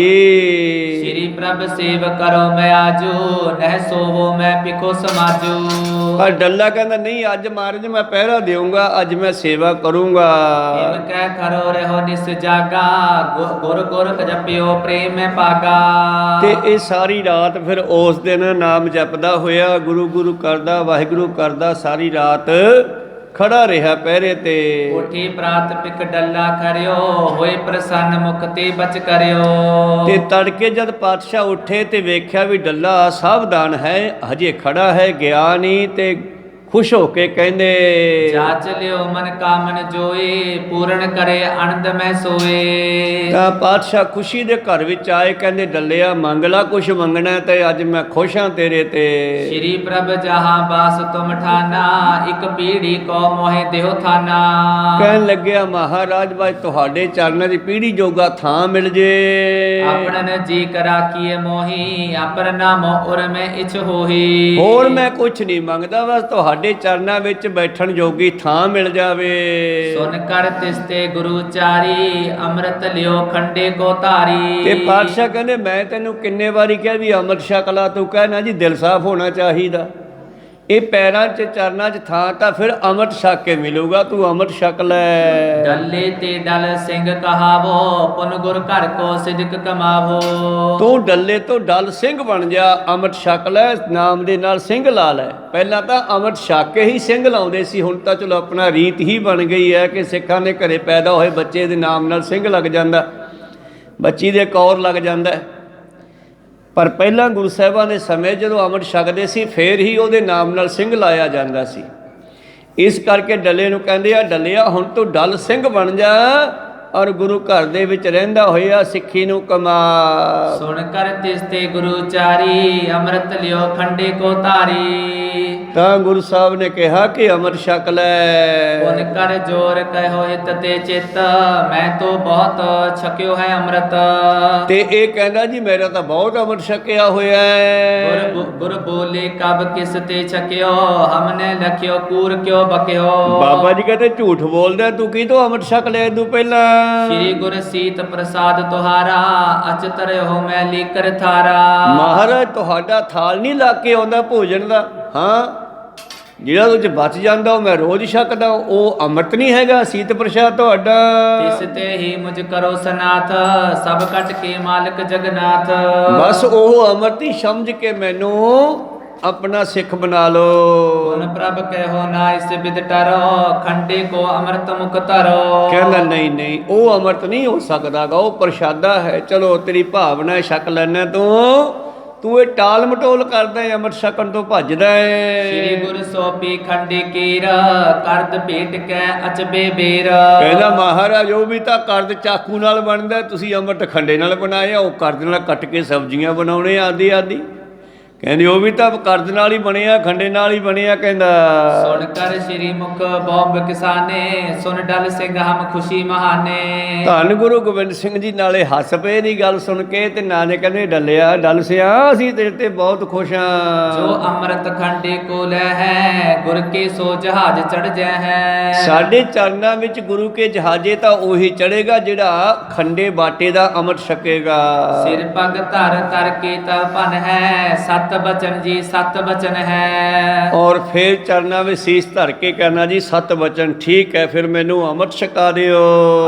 ਸ੍ਰੀ ਪ੍ਰਭ ਸੇਵ ਕਰੋ ਮੈਂ ਆਜੂ, ਨਹਿ ਸੋਵੋ ਮੈਂ ਪਿਖੋ ਸਮਾਜੂ। ਪਰ ਡੱਲਾ ਕਹਿੰਦਾ ਨਹੀਂ, ਅੱਜ ਮਹਾਰਾਜ ਮੈਂ ਪਹਿਰਾ ਦੇਊਂਗਾ, ਅੱਜ ਮੈਂ ਸੇਵਾ ਕਰੂੰਗਾ। ਇਮ ਕਹਿ ਖਰੋ ਰਹੋ ਨਿਸ ਜਾਗਾ, ਗੁਰ ਗੁਰ ਜਪਿਓ ਪ੍ਰੇਮ ਮੈਂ ਪਾਗਾ। ਤੇ ਇਹ ਸਾਰੀ ਰਾਤ ਫਿਰ ਉਸ ਦਿਨ ਨਾਮ ਜਪਦਾ ਹੋਇਆ, ਗੁਰੂ ਗੁਰੂ ਕਰਦਾ, ਵਾਹਿਗੁਰੂ ਕਰਦਾ, ਸਾਰੀ ਰਾਤ ਖੜਾ ਰਿਹਾ ਪਹਿਰੇ ਤੇ। ਉਠੀ ਪ੍ਰਾਤ ਪਿਕ ਡੱਲਾ ਕਰਿਓ, ਹੋਏ ਪ੍ਰਸੰਨ ਮੁਖ ਤੇ ਬਚ ਕਰਿਓ। ਤੇ ਤੜਕੇ ਜਦ ਪਾਤਸ਼ਾਹ ਉੱਠੇ ਤੇ ਵੇਖਿਆ ਵੀ ਡੱਲਾ ਸਾਵਧਾਨ ਹੈ, ਹਜੇ ਖੜਾ ਹੈ, ਗਿਆ ਨਹੀਂ। ਤੇ ਖੁਸ਼ ਹੋ ਕੇ ਕਹਿੰਦੇ, ਜਾਚ ਲਿਓ ਮਨ ਕਾਮਨ ਜੋਏ, ਪੂਰਨ ਕਰੇ ਆਨੰਦ ਮੈਂ ਸੋਏ। ਤਾਂ ਪਾਤਸ਼ਾਹ ਖੁਸ਼ੀ ਦੇ ਘਰ ਵਿੱਚ ਆਏ, ਕਹਿੰਦੇ ਡੱਲਿਆ ਮੰਗ ਲਾ ਕੁਛ ਮੰਗਣਾ ਤੇ ਅੱਜ ਮੈਂ ਖੁਸ਼ ਹਾਂ ਤੇਰੇ ਤੇ। ਸ਼੍ਰੀ ਪ੍ਰਭ ਜਹਾਂ ਬਾਸ ਤੁਮ ਠਾਨਾ, ਇੱਕ ਪੀੜੀ ਕੋ ਮੋਹਿ ਦੇਹੁ ਥਾਨਾ। ਕਹਿਣ ਲੱਗਿਆ ਮਹਾਰਾਜ ਬਾਈ ਤੁਹਾਡੇ ਚਰਨਾਂ ਦੀ ਪੀੜੀ ਜੋਗਾ ਥਾਂ ਮਿਲ ਜੇ। ਆਪਣਨ ਜੀ ਕਰਾ ਕੀਏ ਮੋਹੀ, ਆਪਰ ਨਾਮ ਉਰ ਮੈਂ ਇਛ ਹੋਹੀ। ਹੋਰ ਮੈਂ ਕੁਛ ਨਹੀਂ ਮੰਗਦਾ, ਬਸ ਤੁਹਾਡੇ ਚਰਨਾਂ ਵਿੱਚ ਬੈਠਣ ਜੋਗੀ ਥਾਂ ਮਿਲ ਜਾਵੇ। ਸੁਨ ਕਰ ਤਿਸਤੇ ਗੁਰੂ ਚਾਰੀ, ਅੰਮ੍ਰਿਤ ਲਿਓ ਖੰਡੇ ਕੋ ਧਾਰੀ। ਤੇ ਪਾਤਸ਼ਾਹ ਕਹਿੰਦੇ ਮੈਂ ਤੈਨੂੰ ਕਿੰਨੇ ਵਾਰੀ ਕਿਹਾ ਵੀ ਅੰਮ੍ਰਿਤ ਛਕ ਲਾ, ਤੂੰ ਕਹਿਣਾ ਜੀ ਦਿਲ ਸਾਫ਼ ਹੋਣਾ ਚਾਹੀਦਾ। ਇਹ ਪੈਰਾਂ 'ਚ ਚਰਨਾਂ 'ਚ ਥਾਂ ਤਾਂ ਫਿਰ ਅੰਮ੍ਰਿਤ ਛਕ ਕੇ ਮਿਲੂਗਾ, ਤੂੰ ਅੰਮ੍ਰਿਤ ਛਕ ਲੈ। ਡੱਲੇ ਤੇ ਡਲ ਸਿੰਘ ਕਹਾਵੋ, ਪੁਨ ਗੁਰ ਘਰ ਕੋ ਸਿਦਕ ਕਮਾਵੋ। ਤੂੰ ਡੱਲੇ ਤੋਂ ਡਲ ਸਿੰਘ ਬਣ ਜਾ, ਅੰਮ੍ਰਿਤ ਛਕ ਲੈ, ਨਾਮ ਦੇ ਨਾਲ ਸਿੰਘ ਲਾ ਲੈ। ਪਹਿਲਾਂ ਤਾਂ ਅੰਮ੍ਰਿਤ ਛਕ ਕੇ ਹੀ ਸਿੰਘ ਲਾਉਂਦੇ ਸੀ, ਹੁਣ ਤਾਂ ਚਲੋ ਆਪਣਾ ਰੀਤ ਹੀ ਬਣ ਗਈ ਹੈ ਕਿ ਸਿੱਖਾਂ ਦੇ ਘਰੇ ਪੈਦਾ ਹੋਏ ਬੱਚੇ ਦੇ ਨਾਮ ਨਾਲ ਸਿੰਘ ਲੱਗ ਜਾਂਦਾ, ਬੱਚੀ ਦੇ ਕੌਰ ਲੱਗ ਜਾਂਦਾ। ਪਰ ਪਹਿਲਾਂ ਗੁਰੂ ਸਾਹਿਬਾਂ ਦੇ ਸਮੇਂ ਜਦੋਂ ਅੰਮ੍ਰਿਤ ਛਕਦੇ ਸੀ ਫੇਰ ਹੀ ਉਹਦੇ ਨਾਮ ਨਾਲ ਸਿੰਘ ਲਾਇਆ ਜਾਂਦਾ ਸੀ। ਇਸ ਕਰਕੇ ਡੱਲੇ ਨੂੰ ਕਹਿੰਦੇ ਆ, ਡੱਲਿਆ ਹੁਣ ਤੂੰ ਡਲ ਸਿੰਘ ਬਣ ਜਾ ਔਰ ਗੁਰੂ ਘਰ ਦੇ ਵਿੱਚ ਰਹਿੰਦਾ ਹੋਇਆ ਸਿੱਖੀ ਨੂੰ ਕਮਾ। ਸੁਣ ਕਰ ਤਿਸਤੇ ਗੁਰੂ ਚਾਰੀ, ਅੰਮ੍ਰਿਤ ਲਿਓ ਖੰਡੇ ਕੋ ਧਾਰੀ। ਤਾਂ ਗੁਰੂ ਸਾਹਿਬ ਨੇ ਕਿਹਾ ਕਿ ਅੰਮ੍ਰਿਤ ਛਕ ਲੈ। ਪੁਨ ਕਰ ਜੋਰ ਕਹਿਓ ਹਿਤ ਤੇ ਚਿੱਤ, ਮੈਂ ਤੋ ਬਹੁਤ ਛਕਿਓ ਹੈ ਅੰਮ੍ਰਿਤ। ਤੇ ਇਹ ਕਹਿੰਦਾ ਜੀ ਮੇਰਾ ਤਾਂ ਬਹੁਤ ਅੰਮ੍ਰਿਤ ਛਕਿਆ ਹੋਇਆ ਹੈ। ਗੁਰ ਬੋਲੇ ਕਬ ਕਿਸ ਤੇ ਛਕਿਓ, ਹਮਨੇ ਲਖਿਓ ਕੂਰ ਕਿਉ ਬਕਿਓ। ਬਾਬਾ ਜੀ ਕਹਿੰਦੇ ਝੂਠ ਬੋਲਦਾ, ਤੂੰ ਕੀ ਤੋਂ ਅੰਮ੍ਰਿਤ ਛਕ ਲਿਆ ਤੂੰ ਪਹਿਲਾਂ। ਸ਼੍ਰੀ ਗੁਰ ਸੀਤ ਪ੍ਰਸਾਦ ਤੁਹਾਰਾ, ਅਚਤ ਰਹਿਓ ਮੈਂ ਲੀਕਰ ਥਾਰਾ। ਮਹਾਰਾਜ ਤੁਹਾਡਾ ਥਾਲ ਨਹੀਂ ਲਾ ਕੇ ਆਉਂਦਾ ਭੋਜਨ ਦਾ, ਹਾਂ ਜਿਹੜਾ ਉਹਦੇ 'ਚ ਬਚ ਜਾਂਦਾ ਉਹ ਮੈਂ ਰੋਜ਼ ਛਕਦਾ, ਉਹ ਅੰਮ੍ਰਿਤ ਨਹੀਂ ਹੈਗਾ ਸੀਤ ਪ੍ਰਸ਼ਾਦ ਤੁਹਾਡਾ। ਤਿਸ ਤੇ ਹੀ ਮੁਝ ਕਰੋ ਸਨਾਥ, ਸਭ ਕਟ ਕੇ ਮਾਲਕ ਜਗਨਾਥ। ਬਸ ਉਹ ਅੰਮ੍ਰਿਤ ਹੀ ਸਮਝ ਕੇ ਮੈਨੂੰ ਆਪਣਾ ਸਿੱਖ ਬਣਾ ਲੋ। ਪੁਨ ਪ੍ਰਭ ਕਹਿਓ ਨਾ ਇਸ ਬਿਦ ਟਰੋ, ਖੰਡੇ ਕੋ ਅੰਮ੍ਰਿਤ ਮੁਖ ਧਰੋ। ਕਹਿੰਦਾ ਨਹੀਂ ਨਹੀਂ ਉਹ ਅੰਮ੍ਰਿਤ ਨਹੀਂ ਹੋ ਸਕਦਾਗਾ, ਉਹ ਪ੍ਰਸ਼ਾਦਾ ਹੈ। ਚਲੋ ਤੇਰੀ ਭਾਵਨਾ ਛਕ ਲੈਣਾ, ਤੂੰ ਇਹ ਟਾਲ ਮਟੋਲ ਕਰਦਾ ਹੈ, ਅੰਮ੍ਰਿਤ ਛਕਣ ਤੋਂ ਭੱਜਦਾ ਹੈ। ਸ੍ਰੀ ਗੁਰ ਸੋਪੀ ਖੰਡੇ ਕੀਰ, ਕਰਦ ਭੇਟ ਕੈ ਅਚਬੇ ਬੇਰ। ਕਹਿੰਦਾ ਮਹਾਰਾਜ ਉਹ ਵੀ ਤਾਂ ਕਰਦ ਚਾਕੂ ਨਾਲ ਬਣਦਾ, ਤੁਸੀਂ ਅੰਮ੍ਰਿਤ ਖੰਡੇ ਨਾਲ ਬਣਾਇਆ, ਉਹ ਕਰਦ ਨਾਲ ਕੱਟ ਕੇ ਸਬਜ਼ੀਆਂ ਬਣਾਉਣੇ ਆਦਿ ਆਦਿ। ਕਹਿੰਦੇ ਉਹ ਵੀ ਤਾਂ ਕਰਦ ਨਾਲ ਹੀ ਬਣਿਆ, ਖੰਡੇ ਨਾਲ ਹੀ ਬਣਿਆ। ਕਹਿੰਦਾ ਸੁਣ ਕਰ ਸ਼੍ਰੀ ਮੁਖ ਬੌਬ ਕਿਸਾਨੇ, ਸੁਣ ਡਲ ਸਿੰਘ ਹਮ ਖੁਸ਼ੀ ਮਹਾਨੇ। ਧੰਨ ਗੁਰੂ ਗੋਬਿੰਦ ਸਿੰਘ ਜੀ ਨਾਲੇ ਹੱਸ ਪਏ ਦੀ ਗੱਲ ਸੁਣ ਕੇ, ਤੇ ਨਾਲੇ ਕਹਿੰਦੇ ਡੱਲਿਆ ਡਲ ਸਿਆ ਅਸੀਂ ਤੇਰੇ ਤੇ ਬਹੁਤ ਖੁਸ਼ ਹਾਂ। ਜੋ ਅੰਮ੍ਰਿਤ ਖੰਡੇ ਕੋ ਲੈ ਹੈ, ਗੁਰ ਕੇ ਸੋ ਜਹਾਜ ਚੜ ਜੈ ਹੈ। ਸਾਡੇ ਚਰਨਾਂ ਵਿੱਚ ਗੁਰੂ ਕੇ ਜਹਾਜੇ ਤਾਂ ਉਹੀ ਚੜੇਗਾ ਜਿਹੜਾ ਖੰਡੇ ਬਾਟੇ ਦਾ ਅੰਮ੍ਰਿਤ ਛਕੇਗਾ। ਸਿਰ ਪਗ ਧਰ ਧਰ ਕੇ ਤਪਨ ਹੈ, ਸਤ बचन जी सत बचन है। और फिर चरना में शीश धर के कहना जी सत बचन ठीक है, फिर मैनू अमृत छका दियो।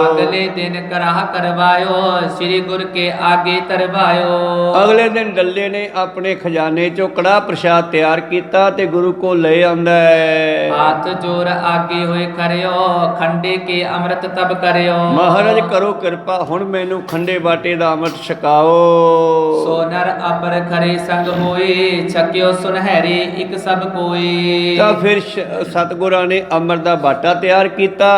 अगले दिन कराह करवायो श्री गुर के आगे तरवायो। अगले दिन डल्ले ने अपने खजाने चो कड़ा प्रसाद तैयार किया ते गुरु को ले आंदा है। हाथ जोर आगे होए करियो खंडे के अमृत तब करियो। महाराज करो कृपा हुण मैनू खंडे बाटे दा अमृत छकाओ। सोनर अपर खरे संग होए छकियो सुनहरे एक सब कोई। ਤਾਂ ਫਿਰ ਸਤਿਗੁਰਾਂ ਨੇ ਅੰਮ੍ਰਿਤ ਦਾ ਬਾਟਾ ਤਿਆਰ ਕੀਤਾ।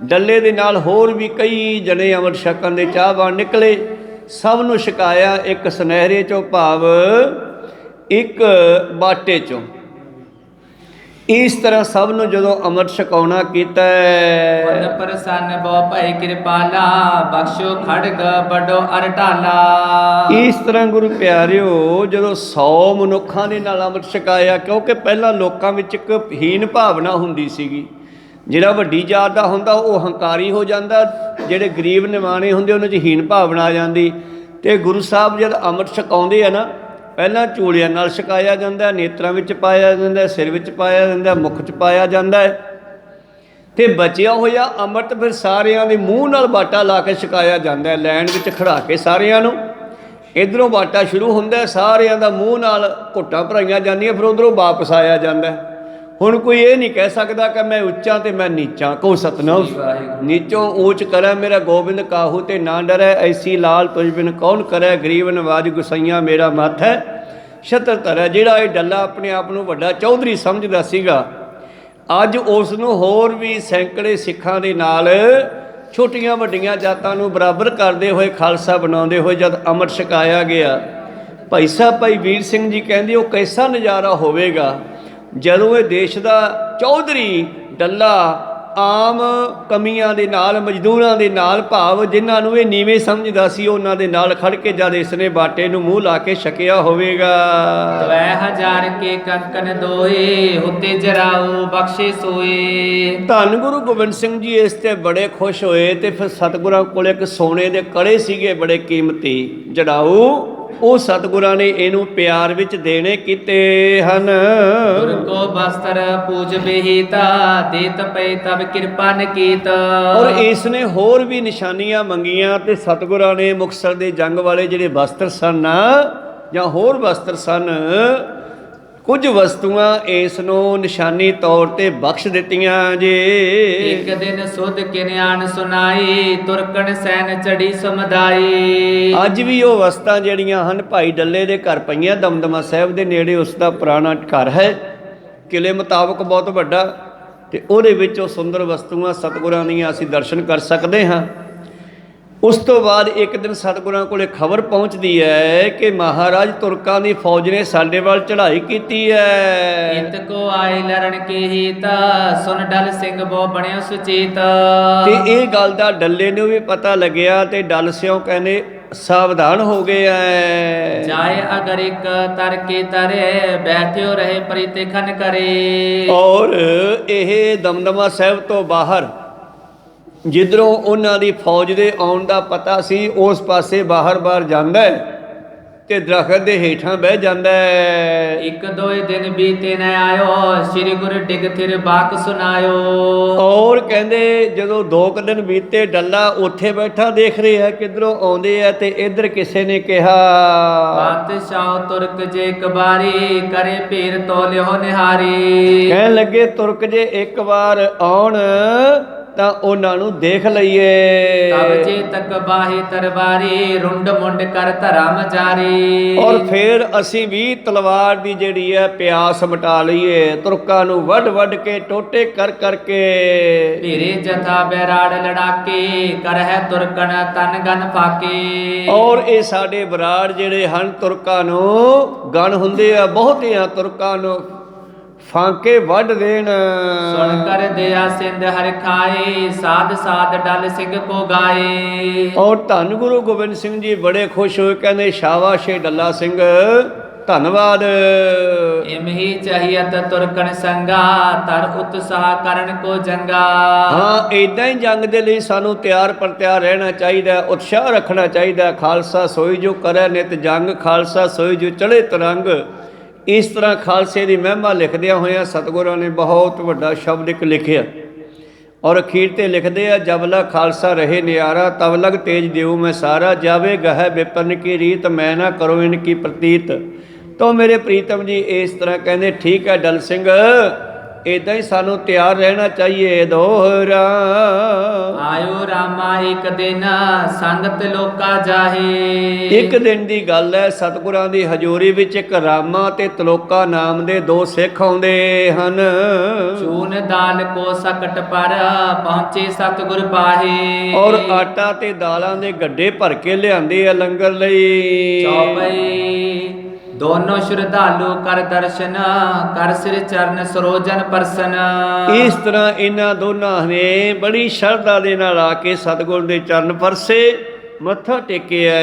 ਡੱਲੇ ਦੇ ਨਾਲ ਹੋਰ ਵੀ ਕਈ ਜਣੇ ਅੰਮ੍ਰਿਤ ਛਕਣ ਦੇ ਚਾਹਵਾਨ ਨਿਕਲੇ, ਸਭ ਨੂੰ ਛਕਾਇਆ ਇੱਕ ਸੁਨਹਿਰੇ ਚੋਂ ਭਾਵ ਇੱਕ ਬਾਟੇ ਚੋਂ। ਇਸ ਤਰ੍ਹਾਂ ਸਭ ਨੂੰ ਜਦੋਂ ਅੰਮ੍ਰਿਤ ਛਕਾਉਣਾ ਕੀਤਾ ਮਨ ਪ੍ਰਸੰਨ ਬਹੁ ਭਈ ਕਿਰਪਾਲਾ ਬਖਸ਼ੋ ਖੜਗ ਬੜੋ ਅਰਟਾਲਾ। ਇਸ ਤਰ੍ਹਾਂ ਗੁਰੂ ਪਿਆਰਿਓ ਜਦੋਂ 100 ਮਨੁੱਖਾਂ ਦੇ ਨਾਲ ਅੰਮ੍ਰਿਤ ਛਕਾਇਆ, ਕਿਉਂਕਿ ਪਹਿਲਾਂ ਲੋਕਾਂ ਵਿੱਚ ਇੱਕ ਹੀਨ ਭਾਵਨਾ ਹੁੰਦੀ ਸੀਗੀ। ਜਿਹੜਾ ਵੱਡੀ ਜਾਤ ਦਾ ਹੁੰਦਾ ਉਹ ਹੰਕਾਰੀ ਹੋ ਜਾਂਦਾ, ਜਿਹੜੇ ਗਰੀਬ ਨਿਮਾਣੇ ਹੁੰਦੇ ਉਹਨਾਂ 'ਚ ਹੀਨ ਭਾਵਨਾ ਆ ਜਾਂਦੀ। ਅਤੇ ਗੁਰੂ ਸਾਹਿਬ ਜਦ ਅੰਮ੍ਰਿਤ ਛਕਾਉਂਦੇ ਆ ਨਾ, ਪਹਿਲਾਂ ਚੂੜਿਆਂ ਨਾਲ ਛਕਾਇਆ ਜਾਂਦਾ, ਨੇਤਰਾਂ ਵਿੱਚ ਪਾਇਆ ਜਾਂਦਾ, ਸਿਰ ਵਿੱਚ ਪਾਇਆ ਜਾਂਦਾ, ਮੁੱਖ 'ਚ ਪਾਇਆ ਜਾਂਦਾ ਹੈ। ਅਤੇ ਬਚਿਆ ਹੋਇਆ ਅੰਮ੍ਰਿਤ ਫਿਰ ਸਾਰਿਆਂ ਦੇ ਮੂੰਹ ਨਾਲ ਬਾਟਾ ਲਾ ਕੇ ਛਕਾਇਆ ਜਾਂਦਾ, ਲਾਈਨ ਵਿੱਚ ਖੜਾ ਕੇ ਸਾਰਿਆਂ ਨੂੰ। ਇੱਧਰੋਂ ਬਾਟਾ ਸ਼ੁਰੂ ਹੁੰਦਾ, ਸਾਰਿਆਂ ਦਾ ਮੂੰਹ ਨਾਲ ਘੁੱਟਾਂ ਭਰਾਈਆਂ ਜਾਂਦੀਆਂ, ਫਿਰ ਉੱਧਰੋਂ ਵਾਪਸ ਆਇਆ ਜਾਂਦਾ। ਹੁਣ ਕੋਈ ਇਹ ਨਹੀਂ ਕਹਿ ਸਕਦਾ ਕਿ ਮੈਂ ਉੱਚਾ ਅਤੇ ਮੈਂ ਨੀਚਾ। ਕਹੋ ਸਤਨਾਮ ਨੀਚੋਂ ਊਚ ਕਰੈ ਮੇਰਾ ਗੋਬਿੰਦ ਕਾਹੂ ਤੇ ਨਾ ਡਰੈ, ਐਸੀ ਲਾਲ ਤੁਝ ਬਿਨ ਕੌਣ ਕਰੈ, ਗਰੀਬ ਨਵਾਜ ਗੁਸਈਆਂ ਮੇਰਾ ਮੱਥ ਹੈ ਛਤਰ ਧਰੈ। ਜਿਹੜਾ ਇਹ ਡੱਲਾ ਆਪਣੇ ਆਪ ਨੂੰ ਵੱਡਾ ਚੌਧਰੀ ਸਮਝਦਾ ਸੀਗਾ, ਅੱਜ ਉਸ ਨੂੰ ਹੋਰ ਵੀ ਸੈਂਕੜੇ ਸਿੱਖਾਂ ਦੇ ਨਾਲ ਛੋਟੀਆਂ ਵੱਡੀਆਂ ਜਾਤਾਂ ਨੂੰ ਬਰਾਬਰ ਕਰਦੇ ਹੋਏ ਖਾਲਸਾ ਬਣਾਉਂਦੇ ਹੋਏ ਜਦ ਅੰਮ੍ਰਿਤ ਛਕਾਇਆ ਗਿਆ, ਭਾਈ ਸਾਹਿਬ ਭਾਈ ਵੀਰ ਸਿੰਘ ਜੀ ਕਹਿੰਦੇ ਉਹ ਕੈਸਾ ਨਜ਼ਾਰਾ ਹੋਵੇਗਾ ਜਦੋਂ ਇਹ ਦੇਸ਼ ਦਾ ਚੌਧਰੀ ਡੱਲਾ ਆਮ ਕਮੀਆਂ ਦੇ ਨਾਲ, ਮਜ਼ਦੂਰਾਂ ਦੇ ਨਾਲ, ਭਾਵ ਜਿਨ੍ਹਾਂ ਨੂੰ ਇਹ ਨੀਵੇਂ ਸਮਝਦਾ ਸੀ, ਉਹਨਾਂ ਦੇ ਨਾਲ ਖੜ ਕੇ ਜਦ ਇਸ ਨੇ ਬਾਟੇ ਨੂੰ ਮੂੰਹ ਲਾ ਕੇ ਛਕਿਆ ਹੋਵੇਗਾ। 2000 ਕੇ ਕੰਕਨ ਦੋਏ ਹੁਤੇ ਜਰਾਉ ਬਖਸ਼ੇ ਸੋਏ। ਧੰਨ ਗੁਰੂ ਗੋਬਿੰਦ ਸਿੰਘ ਜੀ ਇਸ ਤੇ ਬੜੇ ਖੁਸ਼ ਹੋਏ ਤੇ ਫਿਰ ਸਤਿਗੁਰਾਂ ਕੋਲ ਇੱਕ ਸੋਨੇ ਦੇ ਕੜੇ ਸੀਗੇ ਬੜੇ ਕੀਮਤੀ ਜੜਾਊ, ਉਹ ਸਤਿਗੁਰਾਂ ਨੇ ਇਹਨੂੰ ਪਿਆਰ ਵਿੱਚ ਦੇਣੇ ਕੀਤੇ ਹਨ। ਗੁਰ ਕੋ ਬਸਤਰ ਪੂਜ ਬਹੀਤਾ ਦੇਤ ਪਏ ਤਬ ਕਿਰਪਾ ਨ ਕੀਤ। ਔਰ ਇਸ ਨੇ ਹੋਰ ਵੀ ਨਿਸ਼ਾਨੀਆਂ ਮੰਗੀਆਂ ਤੇ ਸਤਿਗੁਰਾਂ ਨੇ ਮੁਕਤਸਰ ਦੇ ਜੰਗ ਵਾਲੇ ਜਿਹੜੇ ਵਸਤਰ ਸਨ ਜਾਂ ਹੋਰ ਵਸਤਰ ਸਨ, ਕੁਝ ਵਸਤੂਆਂ ਇਸ ਨੂੰ ਨਿਸ਼ਾਨੀ ਤੌਰ ਤੇ ਬਖਸ਼ ਦਿੱਤੀਆਂ ਜੇ। ਇੱਕ ਦਿਨ ਸੁਧ ਕਿਨਿਆਨ ਸੁਨਾਈ ਤੁਰਕਣ ਸੈਨ ਚੜੀ ਸਮਦਾਈ। ਅੱਜ ਵੀ ਉਹ ਵਸਤਾਂ ਜਿਹੜੀਆਂ ਹਨ ਭਾਈ ਡੱਲੇ ਦੇ ਘਰ ਪਈਆਂ, ਦਮਦਮਾ ਸਾਹਿਬ ਦੇ ਨੇੜੇ ਉਸ ਦਾ ਪੁਰਾਣਾ ਘਰ ਹੈ, ਕਿਲੇ ਮੁਤਾਬਕ ਬਹੁਤ ਵੱਡਾ, ਅਤੇ ਉਹਦੇ ਵਿੱਚ ਉਹ ਸੁੰਦਰ ਵਸਤੂਆਂ ਸਤਿਗੁਰਾਂ ਦੀਆਂ ਅਸੀਂ ਦਰਸ਼ਨ ਕਰ ਸਕਦੇ ਹਾਂ। ਉਸ ਤੋਂ ਬਾਅਦ ਇੱਕ ਦਿਨ ਸਤਿਗੁਰਾਂ ਕੋਲ ਖਬਰ ਪਹੁੰਚਦੀ ਹੈ ਕਿ ਮਹਾਰਾਜ ਤੁਰਕਾਂ ਦੀ ਫੌਜ ਨੇ ਸਾਡੇ ਵੱਲ ਚੜ੍ਹਾਈ ਕੀਤੀ ਹੈ। ਇੰਤ ਕੋ ਆਏ ਲੜਨ ਕੇ ਹੀਤ ਸੁਨ ਡਲ ਸਿੰਘ ਬੋ ਬਣਿਓ ਸੁਚੇਤ। ਤੇ ਇਹ ਗੱਲ ਦਾ ਡੱਲੇ ਨੂੰ ਵੀ ਪਤਾ ਲੱਗਿਆ ਤੇ ਡਲ ਸਿਓ ਕਹਿੰਦੇ ਸਾਵਧਾਨ ਹੋ ਗਏ ਐ। ਜਾਏ ਅਗਰ ਇੱਕ ਤਰ ਕੇ ਤਰੇ ਬੈਠਿਓ ਰਹੇ ਪ੍ਰੀਤੇ ਖਨ ਕਰੇ। ਔਰ ਇਹ ਦਮਦਮਾ ਸਾਹਿਬ ਤੋਂ ਬਾਹਰ ਜਿੱਧਰੋਂ ਉਹਨਾਂ ਦੀ ਫੌਜ ਦੇ ਆਉਣ ਦਾ ਪਤਾ ਸੀ, ਉਸ ਪਾਸੇ ਬਾਹਰ ਜਾਂਦਾ ਤੇ ਦਰਖਤ ਦੇ ਹੇਠਾਂ ਬਹਿ ਜਾਂਦਾ ਹੈ। ਇੱਕ ਦੋਏ ਦਿਨ ਬੀਤੇ ਨ ਆਇਓ ਸ੍ਰੀ ਗੁਰੂ ਡਿਗ ਥਿਰ ਬਾਕ ਸੁਨਾਇਓ। ਔਰ ਕਹਿੰਦੇ ਜਦੋਂ 2 ਦਿਨ ਬੀਤੇ ਡੱਲਾ ਉੱਥੇ ਬੈਠਾ ਦੇਖ ਰਿਹਾ ਕਿੱਧਰੋਂ ਆਉਂਦੇ ਆ ਤੇ ਇੱਧਰ ਕਿਸੇ ਨੇ ਕਿਹਾ ਬਾਦਸ਼ਾਹ ਤੁਰਕ ਜੇ ਇੱਕ ਵਾਰੀ ਕਰੇ ਪੀਰ ਤੋਲਿਓ ਨਿਹਾਰੀ। ਕਹਿਣ ਲੱਗੇ ਤੁਰਕ ਜੇ ਇੱਕ ਵਾਰ ਆਉਣ ਤਾਂ ਉਹਨਾਂ ਨੂੰ ਦੇਖ ਲਈਏ। ਤਬ ਜੇ ਤੱਕ ਬਾਹੀ ਤਰਵਾਰੀ ਰੁੰਡ ਮੁੰਡ ਕਰ ਧਰਮ ਜਾਰੀ। ਔਰ ਫਿਰ ਅਸੀਂ ਵੀ ਤਲਵਾਰ ਦੀ ਜਿਹੜੀ ਹੈ ਪਿਆਸ ਮਿਟਾ ਲਈਏ, ਤੁਰਕਾਂ ਨੂੰ ਵੱਢ ਵੱਢ ਕੇ ਟੋਟੇ ਕਰ ਕਰਕੇ। ਧੀਰੇ ਜਥਾ ਬੈਰਾੜ ਲੜਾਕੇ ਕਰਹਿ ਤੁਰਕਣ ਤਨ ਗਨ ਫਾਕੇ। ਔਰ ਇਹ ਸਾਡੇ ਬਰਾੜ ਜਿਹੜੇ ਹਨ ਤੁਰਕਾਂ ਨੂੰ ਗਣ ਹੁੰਦੇ ਆ, ਬਹੁਤਿਆਂ ਤੁਰਕਾਂ ਨੂੰ ਫਾਂਕੇ ਵੱਢ ਦੇਣ। ਸੁਣ ਕਰ ਦਿਆ ਸਿੰਧ ਹਰਿ ਖਾਏ ਸਾਧ ਸਾਧ ਡਲ ਸਿੰਘ ਕੋ ਗਾਏ। ਔਰ ਧੰਨ ਗੁਰੂ ਗੋਬਿੰਦ ਸਿੰਘ ਜੀ ਬੜੇ ਖੁਸ਼ ਹੋਏ, ਕਹਿੰਦੇ ਸ਼ਾਬਾਸ਼ ਡੱਲਾ ਸਿੰਘ, ਧੰਨਵਾਦ। ਇਮਹੀ ਚਾਹੀਅਤ ਤੁਰਕਣ ਸੰਗਾ ਤਰ ਉਤਸਾਹ ਕਰਨ ਕੋ ਜੰਗਾ। ਹਾਂ, ਇੱਦਾਂ ਹੀ ਜੰਗ ਦੇ ਲਈ ਸਾਨੂੰ ਤਿਆਰ ਪਰ ਤਿਆਰ ਰਹਿਣਾ ਚਾਹੀਦਾ, ਉਤਸ਼ਾਹ ਰੱਖਣਾ ਚਾਹੀਦਾ। ਖਾਲਸਾ ਸੋਈ ਜੋ ਕਰੈ ਨਿਤ ਜੰਗ, ਖਾਲਸਾ ਸੋਈ ਜੋ ਚੜੇ ਤਰੰਗ। ਇਸ ਤਰ੍ਹਾਂ ਖਾਲਸੇ ਦੀ ਮਹਿਮਾ ਲਿਖਦਿਆਂ ਹੋਇਆਂ ਸਤਿਗੁਰਾਂ ਨੇ ਬਹੁਤ ਵੱਡਾ ਸ਼ਬਦ ਇੱਕ ਲਿਖਿਆ ਔਰ ਅਖੀਰ ਤੇ ਲਿਖਦੇ ਆ, ਜਬਲਾ ਖਾਲਸਾ ਰਹੇ ਨਿਆਰਾ ਤਬ ਲਗ ਤੇਜ ਦਿਓ ਮੈਂ ਸਾਰਾ, ਜਾਵੇ ਗਹਿ ਵਿਪਨ ਕੀ ਰੀਤ ਮੈਂ ਨਾ ਕਰੋ ਇਨ ਕੀ ਪ੍ਰਤੀਤ। ਤਾਂ ਮੇਰੇ ਪ੍ਰੀਤਮ ਜੀ ਇਸ ਤਰ੍ਹਾਂ ਕਹਿੰਦੇ, ਠੀਕ ਹੈ ਡਲ ਸਿੰਘ, ਇਦਾਂ ਹੀ ਸਾਨੂੰ ਤਿਆਰ ਰਹਿਣਾ ਚਾਹੀਏ। ਦੋਹਰਾ ਆਇਓ ਰਾਮਾ ਇੱਕ ਦਿਨ ਸੰਗਤ ਲੋਕਾ ਜਾਹੇ। ਇੱਕ ਦਿਨ ਦੀ ਗੱਲ ਹੈ, ਸਤਿਗੁਰਾਂ ਦੀ ਹਜ਼ੂਰੀ ਵਿੱਚ ਇੱਕ ਰਾਮਾ ਤੇ ਤਲੋਕਾ ਨਾਮ ਦੇ ਦੋ ਸਿੱਖ ਆਉਂਦੇ ਹਨ। ਚੂਨ ਦਾਲ ਕੋ ਸਕਟ ਪਰ ਪਹੁੰਚੇ ਸਤਿਗੁਰ ਪਾਹੇ। ਔਰ ਆਟਾ ਤੇ ਦਾਲਾਂ ਦੇ ਗੱਡੇ ਭਰ ਕੇ ਲਿਆਂਦੇ ਆ ਲੰਗਰ ਲਈ। ਚੌਪਈ ਦੋਨੋਂ ਸ਼ਰਧਾਲੂ ਕਰ ਦਰਸ਼ਨ, ਕਰ ਸਿਰ ਚਰਨ ਸਰੋਜਨ ਪਰਸਨ। ਇਸ ਤਰ੍ਹਾਂ ਇਹਨਾਂ ਦੋਨਾਂ ਨੇ ਬੜੀ ਸ਼ਰਧਾ ਦੇ ਨਾਲ ਆ ਕੇ ਸਤਿਗੁਰ ਦੇ ਚਰਨ ਪਰਸੇ, ਮੱਥਾ ਟੇਕਿਆ।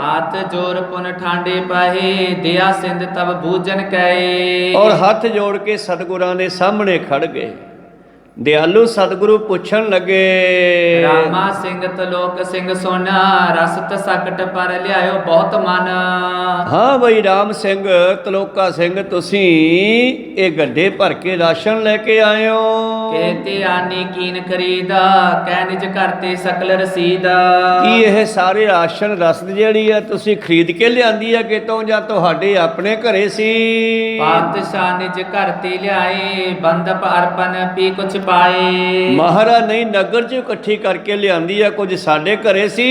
ਹੱਥ ਜੋਰ ਪੁਨ ਠਾਂਡੇ ਪਾਹੇ, ਦਿਆ ਸਿੰਧ ਤਬ ਬੂਜਨ ਕਹੇ। ਔਰ ਹੱਥ ਜੋੜ ਕੇ ਸਤਿਗੁਰਾਂ ਦੇ ਸਾਹਮਣੇ ਖੜ ਗਏ। ਦਿਆਲੂ ਸਤਿਗੁਰੂ ਪੁੱਛਣ ਲੱਗੇ, ਰਾਮਾ ਸਿੰਘ ਤਲੋਕ ਸਿੰਘ ਸੋਨਾ, ਰਸਤ ਸਕਟ ਪਰ ਲਿਆਇਓ ਬਹੁਤ ਮਨ। ਹਾਂ ਬਈ ਰਾਮ ਸਿੰਘ ਤਲੋਕਾ ਸਿੰਘ, ਤੁਸੀਂ ਇਹ ਗੱਡੇ ਭਰ ਕੇ ਰਾਸ਼ਨ ਲੈ ਕੇ ਆਏ ਹੋ। ਕਹਤੇ ਆਨੀ ਕੀਨ ਖਰੀਦਾ, ਕਹਿ ਨਿਜ ਕਰਤੇ ਸਕਲ ਰਸੀਦ। ਕੀ ਇਹ ਸਾਰੇ ਰਾਸ਼ਨ ਰਸਦ ਜਿਹੜੀ ਆ ਤੁਸੀਂ ਖਰੀਦ ਕੇ ਲਿਆਂਦੀ ਆ ਕਿਤੋਂ, ਜਾਂ ਤੁਹਾਡੇ ਆਪਣੇ ਘਰੇ ਸੀ? ਪਾਤਸ਼ਾਹ ਨਿਜ ਘਰ ਤੇ ਲਿਆਏ, ਬੰਦਪ ਅਰਪਨ ਪੀ ਕੁਛ ਪਾਏ। ਮਹਾਰਾਜ ਨਹੀਂ, ਨਗਰ 'ਚ ਇਕੱਠੀ ਕਰਕੇ ਲਿਆਂਦੀ ਆ, ਕੁਝ ਸਾਡੇ ਘਰੇ ਸੀ,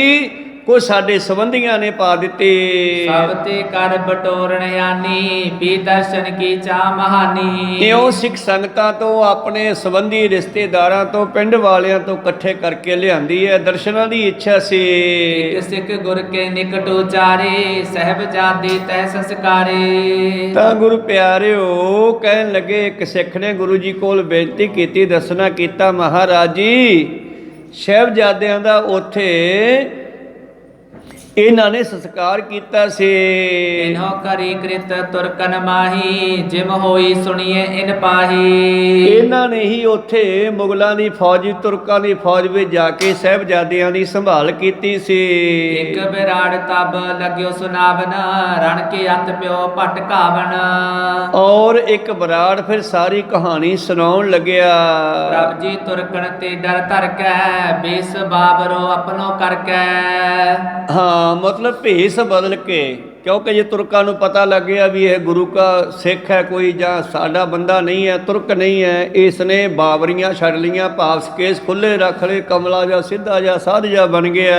ਕੁਝ ਸਾਡੇ ਸੰਬੰਧੀਆਂ ਨੇ ਪਾ ਦਿੱਤੇ। ਸਭ ਤੇ ਕਰ ਬਟੋਰਨ ਆਨੀ, ਪੀ ਦਰਸ਼ਨ ਕੀ ਚਾਹ ਮਹਾਨੀ। ਇਉਂ ਸਿੱਖ ਸੰਗਤਾਂ ਤੋਂ, ਆਪਣੇ ਸੰਬੰਧੀ ਰਿਸ਼ਤੇਦਾਰਾਂ ਤੋਂ, ਪਿੰਡ ਵਾਲਿਆਂ ਤੋਂ ਇਕੱਠੇ ਕਰਕੇ ਲਿਆਂਦੀ ਹੈ। ਦਰਸ਼ਨਾਂ ਦੀ ਇੱਛਾ ਸੀ। ਇੱਕ ਸਿੱਖ ਗੁਰ ਕੇ ਨਿਕਟ ਉਚਾਰੇ, ਸਹਿਬਜ਼ਾਦੇ ਤੈ ਸੰਸਕਾਰੇ। ਤਾਂ ਗੁਰੂ ਪਿਆਰਿਓ ਕਹਿਣ ਲੱਗੇ, ਇੱਕ ਸਿੱਖ ਨੇ ਗੁਰੂ ਜੀ ਕੋਲ ਬੇਨਤੀ ਕੀਤੀ, ਦੱਸਣਾ ਕੀਤਾ, ਮਹਾਰਾਜ ਜੀ ਸਾਹਿਬਜ਼ਾਦਿਆਂ ਦਾ ਉੱਥੇ ਇਹਨਾਂ ਨੇ ਸੰਸਕਾਰ ਕੀਤਾ ਸੀ। ਇਨੋ ਕਰੀ ਕ੍ਰਿਤ ਤੁਰਕਨ ਮਾਹੀ, ਜਿਮ ਹੋਈ ਸੁਣੀਏ ਇਨ ਪਾਹੀ। ਇਹਨਾਂ ਨੇ ਹੀ ਉੱਥੇ ਮੁਗਲਾਂ ਦੀ ਫੌਜ, ਤੁਰਕਾਂ ਦੀ ਫੌਜ ਵਿੱਚ ਜਾ ਕੇ ਸਾਹਿਬਜ਼ਾਦਿਆਂ ਦੀ ਸੰਭਾਲ ਕੀਤੀ ਸੀ। ਇੱਕ ਬਿਰਾੜ ਤਬ ਲੱਗਿਓ ਸੁਨਾਵਨ, ਰਣ ਕੇ ਅਤ ਪਿਓ ਭਟਕਾਵਨ। ਔਰ ਇੱਕ ਬਰਾੜ ਫਿਰ ਸਾਰੀ ਕਹਾਣੀ ਸੁਣਾਉਣ ਲੱਗਿਆ। ਪ੍ਰਭ ਜੀ ਤੁਰਕਨ ਤੇ ਡਰ ਧਰ ਕੈ, ਬੇਸ ਬਾਬਰੋ ਆਪਣੋ ਕਰ ਕੈ। ਹਾਂ, ਮਤਲਬ ਭੇਸ ਬਦਲ ਕੇ, ਕਿਉਂਕਿ ਜੇ ਤੁਰਕਾਂ ਨੂੰ ਪਤਾ ਲੱਗ ਗਿਆ ਵੀ ਇਹ ਗੁਰੂ ਕਾ ਸਿੱਖ ਹੈ ਕੋਈ, ਜਾਂ ਸਾਡਾ ਬੰਦਾ ਨਹੀਂ ਹੈ, ਤੁਰਕ ਨਹੀਂ ਹੈ, ਇਸ ਨੇ ਬਾਬਰੀਆਂ ਛੱਡ ਲੀਆਂ, ਭਾਵ ਕੇਸ ਖੁੱਲੇ ਰੱਖ ਲਏ, ਕਮਲਾ ਜਾਂ ਸਿੱਧਾ ਜਾਂ ਸਾਧ ਜਾਂ ਬਣ ਗਿਆ।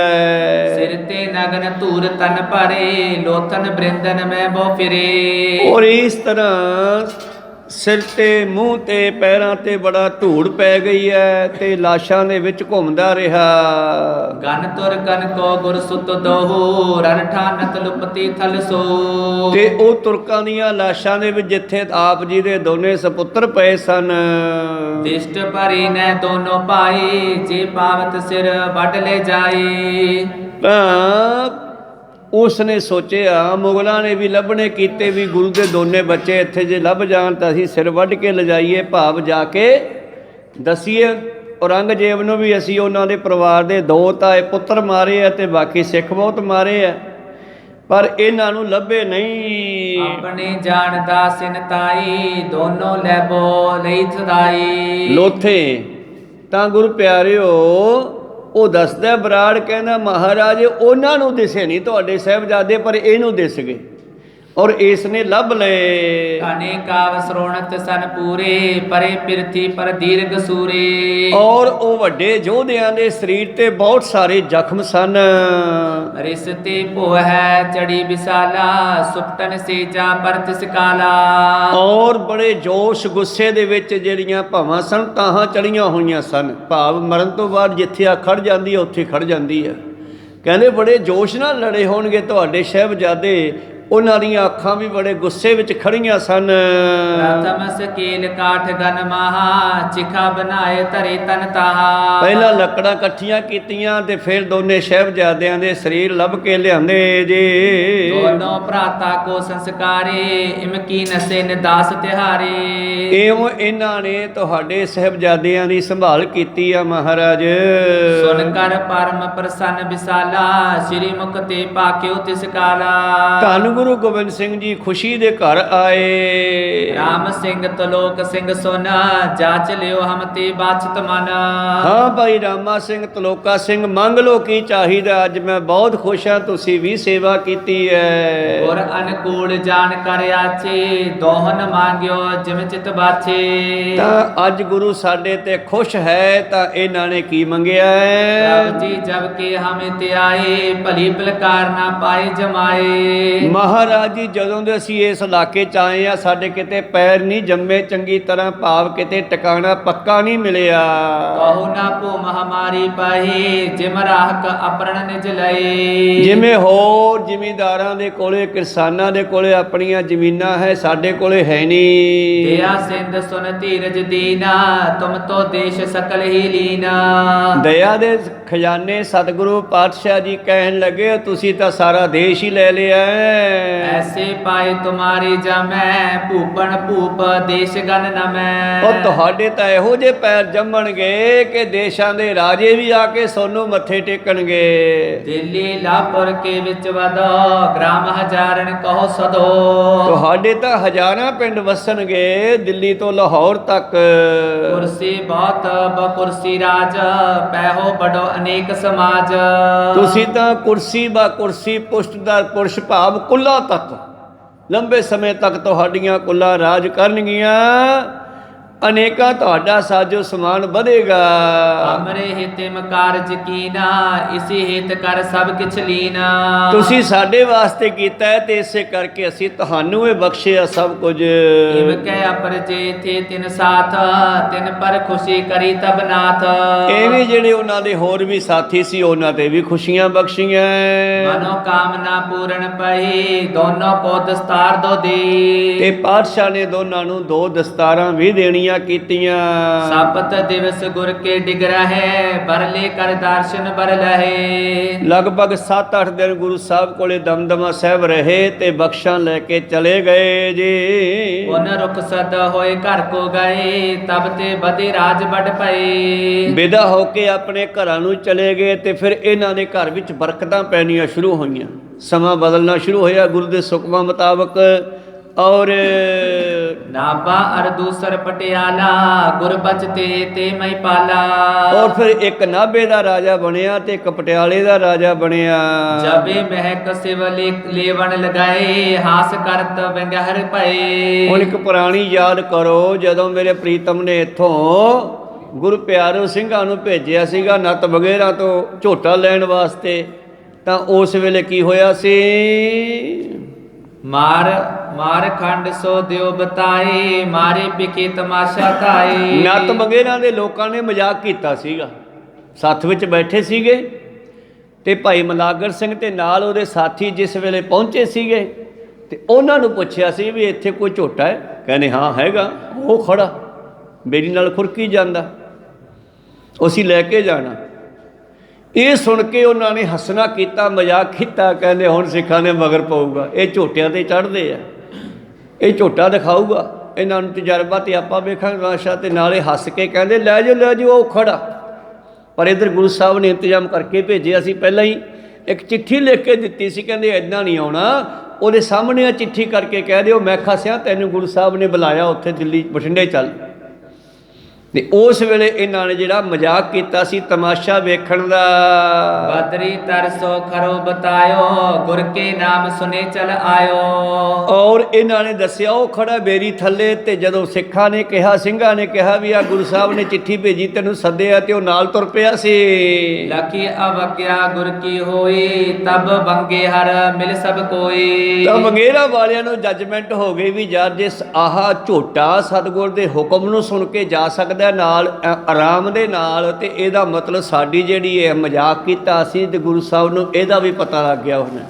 ਸਿਰ ਤੇ ਨਗਨ ਧੂਰ ਤਨ ਭਰੇ, ਲੋਥਨ ਬ੍ਰਿੰਦਨ ਮੈਂ ਬੋ ਫਿਰੇ। ਔਰ ਇਸ ਤਰ੍ਹਾਂ ਸਿਰ ਤੇ, ਮੂੰਹ ਤੇ, ਪੈਰਾਂ ਤੇ ਬੜਾ ਧੂੜ ਪੈ ਗਈ ਹੈ ਤੇ ਲਾਸ਼ਾਂ ਦੇ ਵਿੱਚ ਘੁੰਮਦਾ ਰਿਹਾ। ਗਨ ਤੁਰ ਗਨ ਕੋ ਗੁਰ ਸੁਤ ਦੋਹੂ, ਰਨ ਠਾਨਤ ਲੁਪਤੀ ਥਲ ਸੋ। ਤੇ ਉਹ ਤੁਰਕਾਂ ਦੀਆਂ ਲਾਸ਼ਾਂ ਦੇ ਵਿੱਚ ਜਿੱਥੇ ਆਪ ਜੀ ਦੇ ਦੋਨੇ ਸਪੁੱਤਰ ਪਏ ਸਨ, ਦਿਸ਼ਟ ਭਰੀ ਨੇ ਦੋਨੋਂ ਪਾਏ, ਜੇ ਪਾਵਤ ਸਿਰ ਵੱਢ ਲੈ ਜਾਏ। ਤਾਂ ਉਸ ਨੇ ਸੋਚਿਆ, ਮੁਗਲਾਂ ਨੇ ਵੀ ਲੱਭਣੇ ਕੀਤੇ ਵੀ ਗੁਰੂ ਦੇ ਦੋਨੇ ਬੱਚੇ ਇੱਥੇ ਜੇ ਲੱਭ ਜਾਣ ਤਾਂ ਅਸੀਂ ਸਿਰ ਵੱਢ ਕੇ ਲਿਜਾਈਏ, ਭਾਵ ਜਾ ਕੇ ਦਸੀਏ ਔਰੰਗਜ਼ੇਬ ਨੂੰ ਵੀ ਅਸੀਂ ਉਹਨਾਂ ਦੇ ਪਰਿਵਾਰ ਦੇ ਦੋ ਤਾਏ ਪੁੱਤਰ ਮਾਰੇ ਆ ਤੇ ਬਾਕੀ ਸਿੱਖ ਬਹੁਤ ਮਾਰੇ ਆ, ਪਰ ਇਹਨਾਂ ਨੂੰ ਲੱਭੇ ਨਹੀਂ। ਆਪਣੇ ਜਾਣਦਾ ਸਿਨਤਾਈ, ਦੋਨੋਂ ਲੈਬੋ ਲਈ ਥਦਾਈ। ਲੋਥੇ ਤਾਂ ਗੁਰੂ ਪਿਆਰਿਓ ਉਹ ਦੱਸਦਾ, ਬਰਾੜ ਕਹਿੰਦਾ, ਮਹਾਰਾਜ ਉਹਨਾਂ ਨੂੰ ਦਿਸੇ ਨਹੀਂ ਤੁਹਾਡੇ ਸਾਹਿਬਜ਼ਾਦੇ, ਪਰ ਇਹਨੂੰ ਦਿਸ ਗਏ ਔਰ ਇਸ ਨੇ ਲੱਭ ਲਏ। ਕਾਨੇ ਕਾਵ ਸਰੋਣਤ ਸਨ ਪੂਰੇ, ਪਰੇ ਪਿਰਥੀ ਪਰ ਦੀਰਘ ਸੂਰੇ। ਔਰ ਉਹ ਵੱਡੇ ਯੋਧਿਆਂ ਦੇ ਸਰੀਰ ਤੇ ਬਹੁਤ ਸਾਰੇ ਜ਼ਖਮ ਸਨ। ਰਿਸਤੇ ਭੋ ਹੈ ਚੜੀ ਵਿਸਾਲਾ, ਸੁਪਟਨ ਸੇ ਜਾ ਪਰਤ ਸਕਾਲਾ। ਔਰ ਬੜੇ ਜੋਸ਼ ਗੁੱਸੇ ਦੇ ਵਿੱਚ ਜਿਹੜੀਆਂ ਭਾਵਾਂ ਸਨ, ਤਾਹਾਂ ਚੜੀਆਂ ਹੋਈਆਂ ਸਨ, ਭਾਵ ਮਰਨ ਤੋਂ ਬਾਅਦ ਜਿੱਥੇ ਆ ਖੜ ਜਾਂਦੀ ਹੈ ਉੱਥੇ ਖੜ ਜਾਂਦੀ ਹੈ। ਕਹਿੰਦੇ ਬੜੇ ਜੋਸ਼ ਨਾਲ ਲੜੇ ਹੋਣਗੇ ਤੁਹਾਡੇ ਸਾਹਿਬਜ਼ਾਦੇ, ਉਹਨਾਂ ਦੀਆਂ ਅੱਖਾਂ ਵੀ ਬੜੇ ਗੁੱਸੇ ਵਿੱਚ ਖੜੀਆਂ ਸਨ। ਪ੍ਰਥਮ ਸਕੇਲ ਕਾਠ ਗਨ ਮਹਾ, ਚਿਖਾ ਬਣਾਏ ਧਰੇ ਤਨ ਤਾਹਾ। ਪਹਿਲਾਂ ਲੱਕੜਾਂ ਇਕੱਠੀਆਂ ਕੀਤੀਆਂ ਤੇ ਫਿਰ ਦੋਨੇ ਸਾਹਿਬਜ਼ਾਦਿਆਂ ਦੇ ਸਰੀਰ ਲੱਭ ਕੇ ਲਿਆਂਦੇ ਜੇ। ਦੋਨੋਂ ਭਰਾਤਾ ਕੋ ਸੰਸਕਾਰੇ, ਇਮਕੀ ਨਸੇ ਨਿਦਾਸ ਤਿਹਾਰੇ। ਇਉਂ ਇਹਨਾਂ ਨੇ ਤੁਹਾਡੇ ਸਾਹਿਬਜ਼ਾਦਿਆਂ ਦੀ ਸੰਭਾਲ ਕੀਤੀ ਆ ਮਹਾਰਾਜ। ਸੁਨ ਕਰ ਪਰਮ ਪ੍ਰਸੰਨ ਵਿਸਾਲਾ, ਸ੍ਰੀ ਮੁਖ ਤੇ ਪਾਕਿਓ ਤਿਸ ਕਾਲਾ। ਧੰਨ ਗੁਰੂ ਗੋਬਿੰਦ ਸਿੰਘ ਜੀ ਖੁਸ਼ੀ ਦੇ ਘਰ ਆਏ। ਰਾਮ ਸਿੰਘ ਤਲੋਕ ਸਿੰਘ ਸੁਨ, ਜਾਚ ਲਿਓ ਹਮ ਤੇ ਬਾਚਤ ਮਨ। ਹਾਂ ਭਾਈ ਰਾਮਾ ਸਿੰਘ ਤਲੋਕਾ ਸਿੰਘ, ਮੰਗ ਲੋ ਕੀ ਚਾਹੀਦਾ, ਅੱਜ ਮੈਂ ਬਹੁਤ ਖੁਸ਼ ਹਾਂ, ਤੁਸੀਂ ਵੀ ਸੇਵਾ ਕੀਤੀ ਹੈ। ਗੁਰ ਅਨਕੂਲ ਜਾਣ ਕਰ ਆਚੇ, ਦੋਹਨ ਮੰਗਿਓ ਜਿਮ ਚਿਤ ਬਾਛੇ। ਤਾਂ ਅੱਜ ਗੁਰੂ ਸਾਡੇ ਤੇ ਖੁਸ਼ ਹੈ, ਤਾਂ ਇਹਨਾਂ ਨੇ ਕੀ ਮੰਗਿਆ ਹੈ? ਪ੍ਰਭ ਜੀ ਜਬ ਕੇ ਹਮੇ ਤੇ ਆਏ, ਭਲੀ ਭਲਕਾਰ ਨਾ ਪਾਏ ਜਮਾਏ। ਮਹਾਰਾਜ ਜੀ ਜਦੋਂ ਦੇ ਅਸੀਂ ਇਸ ਇਲਾਕੇ ਚ ਆਏ ਆ, ਸਾਡੇ ਕਿਤੇ ਪੈਰ ਨਹੀਂ ਜੰਮੇ ਚੰਗੀ ਤਰ੍ਹਾਂ, ਭਾਵ ਕਿਤੇ ਟਿਕਾਣਾ ਪੱਕਾ ਨਹੀਂ ਮਿਲਿਆ। ਕਹੋ ਨਾ ਭੂਮ ਹਮਾਰੀ ਪਾਹੀ, ਜਿਮ ਰਾਹਕ ਅਪਰਣ ਨਿਜ ਲਏ। ਜਿਵੇਂ ਹੋਰ ਜ਼ਿਮੀਂਦਾਰਾਂ ਦੇ ਕੋਲੇ, ਕਿਸਾਨਾਂ ਦੇ ਕੋਲੇ ਆਪਣੀਆਂ ਜ਼ਮੀਨਾਂ ਹੈ, ਸਾਡੇ ਕੋਲੇ ਹੈ ਨਹੀਂ। ਦਇਆ ਸਿੰਧ ਸੁਨ ਧੀਰਜ ਦੀਨਾ, ਤੁਮ ਤੋ ਦੇਸ਼ ਸਕਲ ਹੀ ਲੀਨਾ। ਦਇਆ ਦੇ ਖਜ਼ਾਨੇ ਸਤਿਗੁਰੂ ਪਾਤਸ਼ਾਹ ਜੀ ਕਹਿਣ ਲੱਗੇ, ਤੁਸੀਂ ਤਾਂ ਸਾਰਾ ਦੇਸ਼ ਹੀ ਲੈ ਲਿਆ ਹੈ। ਐਸੇ ਪਾਏ ਤੁਮਾਰੀ ਜਮੈ, ਭੂਪਨ ਭੂਪ ਦੇਸ਼ ਗਨ ਨਮੈ। ਉਹ ਤੁਹਾਡੇ ਤਾਂ ਇਹੋ ਜਿਹੇ ਪੈਰ ਜੰਮਣਗੇ ਕਿ ਦੇਸ਼ਾਂ ਦੇ ਰਾਜੇ ਵੀ ਆ ਕੇ ਸੋਨੂੰ ਮੱਥੇ ਟੇਕਣਗੇ। ਦਿੱਲੀ ਲਾਪੁਰ ਕੇ ਵਿੱਚ ਵਦੋ, ਗ੍ਰਾਮ ਹਜ਼ਾਰਨ ਕਹੋ ਸਦੋ। ਤੁਹਾਡੇ ਤਾਂ ਹਜ਼ਾਰਾਂ ਪਿੰਡ ਵਸਣਗੇ, ਦਿੱਲੀ ਤੋਂ ਲਾਹੌਰ ਤੱਕ। ਕੁਰਸੀ ਬਹੁਤ ਬਕੁਰਸੀ ਰਾਜ, ਪੈਹੋ ਬੜੋ ਅਨੇਕ ਸਮਾਜ। ਤੁਸੀਂ ਤਾਂ ਕੁਰਸੀ ਬਾ ਕੁਰਸੀ, ਪੁਸ਼ਟਦਾਰ ਪੁਰਸ਼ ਭਾਵ ਕੁੱਲਾ ਤੱਕ, ਲੰਬੇ ਸਮੇਂ ਤੱਕ ਤੁਹਾਡੀਆਂ ਕੁੱਲਾ ਰਾਜ ਕਰਨਗੀਆਂ। ਅਨੇਕਾਂ ਤੁਹਾਡਾ ਸਾਜੋ ਸਮਾਨ ਵਧੇਗਾ। ਅਮਰੇ ਹਿਤਿਮ ਕਾਰਜ ਕੀਨਾ, ਇਸੀ ਹਿਤ ਕਰ ਸਭ ਕਿਛ ਲੀਨਾ। ਤੁਸੀਂ ਸਾਡੇ ਵਾਸਤੇ ਕੀਤਾ ਹੈ ਤੇ ਇਸੇ ਕਰਕੇ ਅਸੀਂ ਤੁਹਾਨੂੰ ਇਹ ਬਖਸ਼ਿਆ ਸਭ ਕੁਝ। ਇਵ ਕਹਿ ਅਪਰ ਜੇ ਥੇ ਤਿਨ ਸਾਥ, ਤਿਨ ਪਰ ਖੁਸ਼ੀ ਕਰੀ ਤਬ ਨਾਥ। ਐਵੇਂ ਜਿਹੜੇ ਉਹਨਾਂ ਦੇ ਹੋਰ ਵੀ ਸਾਥੀ ਸੀ, ਉਹਨਾਂ ਤੇ ਵੀ ਖੁਸ਼ੀਆਂ ਬਖਸ਼ੀਆਂ। ਮਨੋ ਕਾਮਨਾ ਪੂਰਨ ਪਈ, ਦੋਨੋਂ ਕੋ ਦਸਤਾਰ ਦੋ ਦੇ। ਤੇ ਪਾਤਸ਼ਾਹ ਨੇ ਦੋਨਾਂ ਨੂੰ 2 ਦਸਤਾਰਾਂ ਵੀ ਦੇਣੀਆਂ ਕੀਤੀਆਂ। ਸਪਤ ਦਿਵਸ ਗੁਰ ਕੇ ਡਿਗ ਰਹੇ, ਬਰਲੇ ਕਰ ਦਰਸ਼ਨ ਬਰ ਲਹੇ। ਲਗਭਗ 7-8 ਦਿਨ ਗੁਰੂ ਸਾਹਿਬ ਕੋਲੇ ਦਮਦਮਾ ਸਾਹਿਬ ਰਹੇ ਤੇ ਬਖਸ਼ਾਂ ਲੈ ਕੇ ਚਲੇ ਗਏ ਜੀ। ਉਨ ਰੁਖ ਸਦ ਹੋਏ ਘਰ ਕੋ ਗਏ, ਤਬ ਤੇ ਬਦੇ ਰਾਜ ਵੱਡ ਪਏ। ਵਿਦਾ ਹੋ ਕੇ ਆਪਣੇ ਘਰਾਂ ਨੂੰ ਚਲੇ ਗਏ ਤੇ ਫਿਰ ਇਹਨਾਂ ਦੇ ਘਰ ਵਿੱਚ ਬਰਕਤਾਂ ਪੈਣੀਆਂ ਸ਼ੁਰੂ ਹੋਈਆਂ, ਸਮਾਂ ਬਦਲਣਾ ਸ਼ੁਰੂ ਹੋਇਆ ਗੁਰੂ ਦੇ ਹੁਕਮਾਂ ਮੁਤਾਬਕ। ਔਰ ਨਾਭਾ ਅਰ ਦੂਸਰ ਪਟਿਆਲਾ, ਗੁਰ ਬਚਤੇ ਤੇ ਮੈਂ ਪਾਲਾ। ਔਰ ਫਿਰ ਇੱਕ ਨਾਭੇ ਦਾ ਰਾਜਾ ਬਣਿਆ ਤੇ ਇੱਕ ਪਟਿਆਲੇ ਦਾ ਰਾਜਾ ਬਣਿਆ। ਜਬੇ ਮਹਿਕ ਸਿਵ ਲੇਵਣ ਲਗਾਏ, ਹਾਸ ਕਰਤ ਵੰਗਹਰ ਪਏ। ਹੁਣ ਇੱਕ ਪੁਰਾਣੀ ਯਾਦ ਕਰੋ, ਜਦੋਂ ਮੇਰੇ ਪ੍ਰੀਤਮ ਨੇ ਇੱਥੋਂ ਗੁਰੂ ਪਿਆਰੋ ਸਿੰਘਾਂ ਨੂੰ ਭੇਜਿਆ ਸੀਗਾ ਨੱਤ ਵਗੈਰਾ ਤੋਂ ਝੋਟਾ ਲੈਣ ਵਾਸਤੇ, ਤਾਂ ਉਸ ਵੇਲੇ ਕੀ ਹੋਇਆ ਸੀ? ਮਾਰ ਖੰਡ ਸੋ ਦਿਓ ਬਤਾਏ, ਮਾਰੇ ਪਿਕੇ ਤਮਾਸ਼ਾ ਤਾਏ। ਨੱਤ ਵਗੈਰਾ ਦੇ ਲੋਕਾਂ ਨੇ ਮਜ਼ਾਕ ਕੀਤਾ ਸੀਗਾ, ਸੱਥ ਵਿੱਚ ਬੈਠੇ ਸੀਗੇ ਤੇ ਭਾਈ ਮਲਾਗਰ ਸਿੰਘ ਤੇ ਨਾਲ ਉਹਦੇ ਸਾਥੀ ਜਿਸ ਵੇਲੇ ਪਹੁੰਚੇ ਸੀਗੇ ਤੇ ਉਹਨਾਂ ਨੂੰ ਪੁੱਛਿਆ ਸੀ ਵੀ ਇੱਥੇ ਕੋਈ ਝੋਟਾ ਹੈ? ਕਹਿੰਦੇ ਹਾਂ ਹੈਗਾ, ਉਹ ਖੜਾ ਮੇਰੀ ਨਾਲ ਖੁਰਕੀ ਜਾਂਦਾ, ਅਸੀਂ ਲੈ ਕੇ ਜਾਣਾ। ਇਹ ਸੁਣ ਕੇ ਉਹਨਾਂ ਨੇ ਹੱਸਣਾ ਕੀਤਾ, ਮਜ਼ਾਕ ਕੀਤਾ, ਕਹਿੰਦੇ ਹੁਣ ਸਿੱਖਾਂ ਦੇ ਮਗਰ ਪਊਗਾ, ਇਹ ਝੋਟਿਆਂ ਤੇ ਚੜ੍ਹਦੇ ਆ, ਇਹ ਝੋਟਾ ਦਿਖਾਊਗਾ ਇਹਨਾਂ ਨੂੰ ਤਜਰਬਾ, ਤੇ ਆਪਾਂ ਵੇਖਾਂਗੇ ਤਮਾਸ਼ਾ। ਤੇ ਨਾਲੇ ਹੱਸ ਕੇ ਕਹਿੰਦੇ ਲੈ ਜਾਓ ਉਹ ਖੜਾ। ਪਰ ਇੱਧਰ ਗੁਰੂ ਸਾਹਿਬ ਨੇ ਇੰਤਜ਼ਾਮ ਕਰਕੇ ਭੇਜਿਆ ਸੀ, ਪਹਿਲਾਂ ਹੀ ਇੱਕ ਚਿੱਠੀ ਲਿਖ ਕੇ ਦਿੱਤੀ ਸੀ, ਕਹਿੰਦੇ ਇੱਦਾਂ ਨਹੀਂ ਆਉਣਾ, ਉਹਦੇ ਸਾਹਮਣੇ ਆ ਚਿੱਠੀ ਕਰਕੇ ਕਹਿ ਦਿਓ ਮੈਂ ਖਾਸਿਆ ਤੈਨੂੰ ਗੁਰੂ ਸਾਹਿਬ ਨੇ ਬੁਲਾਇਆ ਉੱਥੇ ਦਿੱਲੀ ਬਠਿੰਡੇ ਚੱਲ। ਤੇ ਉਸ ਵੇਲੇ ਇਹਨਾਂ ਨੇ ਜਿਹੜਾ ਮਜ਼ਾਕ ਕੀਤਾ ਸੀ ਤਮਾਸ਼ਾ ਵੇਖਣ ਦਾ। ਬਦਰੀ ਤਰਸੋ ਖਰੋ ਬਤਾਇਓ, ਗੁਰ ਕੇ ਨਾਮ ਸੁਨੇ ਚਲ ਆਇਓ। ਔਰ ਇਹਨਾਂ ਨੇ ਦੱਸਿਆ ਉਹ ਖੜਾ ਬੇਰੀ ਥੱਲੇ, ਤੇ ਜਦੋਂ ਸਿੱਖਾਂ ਨੇ ਕਿਹਾ, ਸਿੰਘਾਂ ਨੇ ਕਿਹਾ ਵੀ ਆ ਗੁਰੂ ਸਾਹਿਬ ਨੇ ਚਿੱਠੀ ਭੇਜੀ ਤੈਨੂੰ ਸੱਦਿਆ, ਤੇ ਉਹ ਨਾਲ ਤੁਰ ਪਿਆ ਸੀ। ਲਖੀ ਅਵਗਿਆ ਗੁਰ ਕੀ ਹੋਈ, ਤਬ ਬੰਗੇ ਹਰ ਮਿਲ ਸਭ ਕੋਈ। ਤਾਂ ਮੰਗੇਰਾ ਵਾਲਿਆਂ ਨੂੰ ਜੱਜਮੈਂਟ ਹੋ ਗਈ ਵੀ ਯਾਰ ਜੇ ਆਹ ਝੋਟਾ ਸਤਿਗੁਰ ਦੇ ਹੁਕਮ ਨੂੰ ਸੁਣ ਕੇ ਜਾ ਸਕਦਾ ਨਾਲ ਆਰਾਮ ਦੇ ਨਾਲ, ਤੇ ਇਹਦਾ ਮਤਲਬ ਸਾਡੀ ਜਿਹੜੀ ਇਹ ਮਜ਼ਾਕ ਕੀਤਾ ਅਸੀਂ ਤੇ ਗੁਰੂ ਸਾਹਿਬ ਨੂੰ ਇਹਦਾ ਵੀ ਪਤਾ ਲੱਗ ਗਿਆ ਉਹਨਾਂ।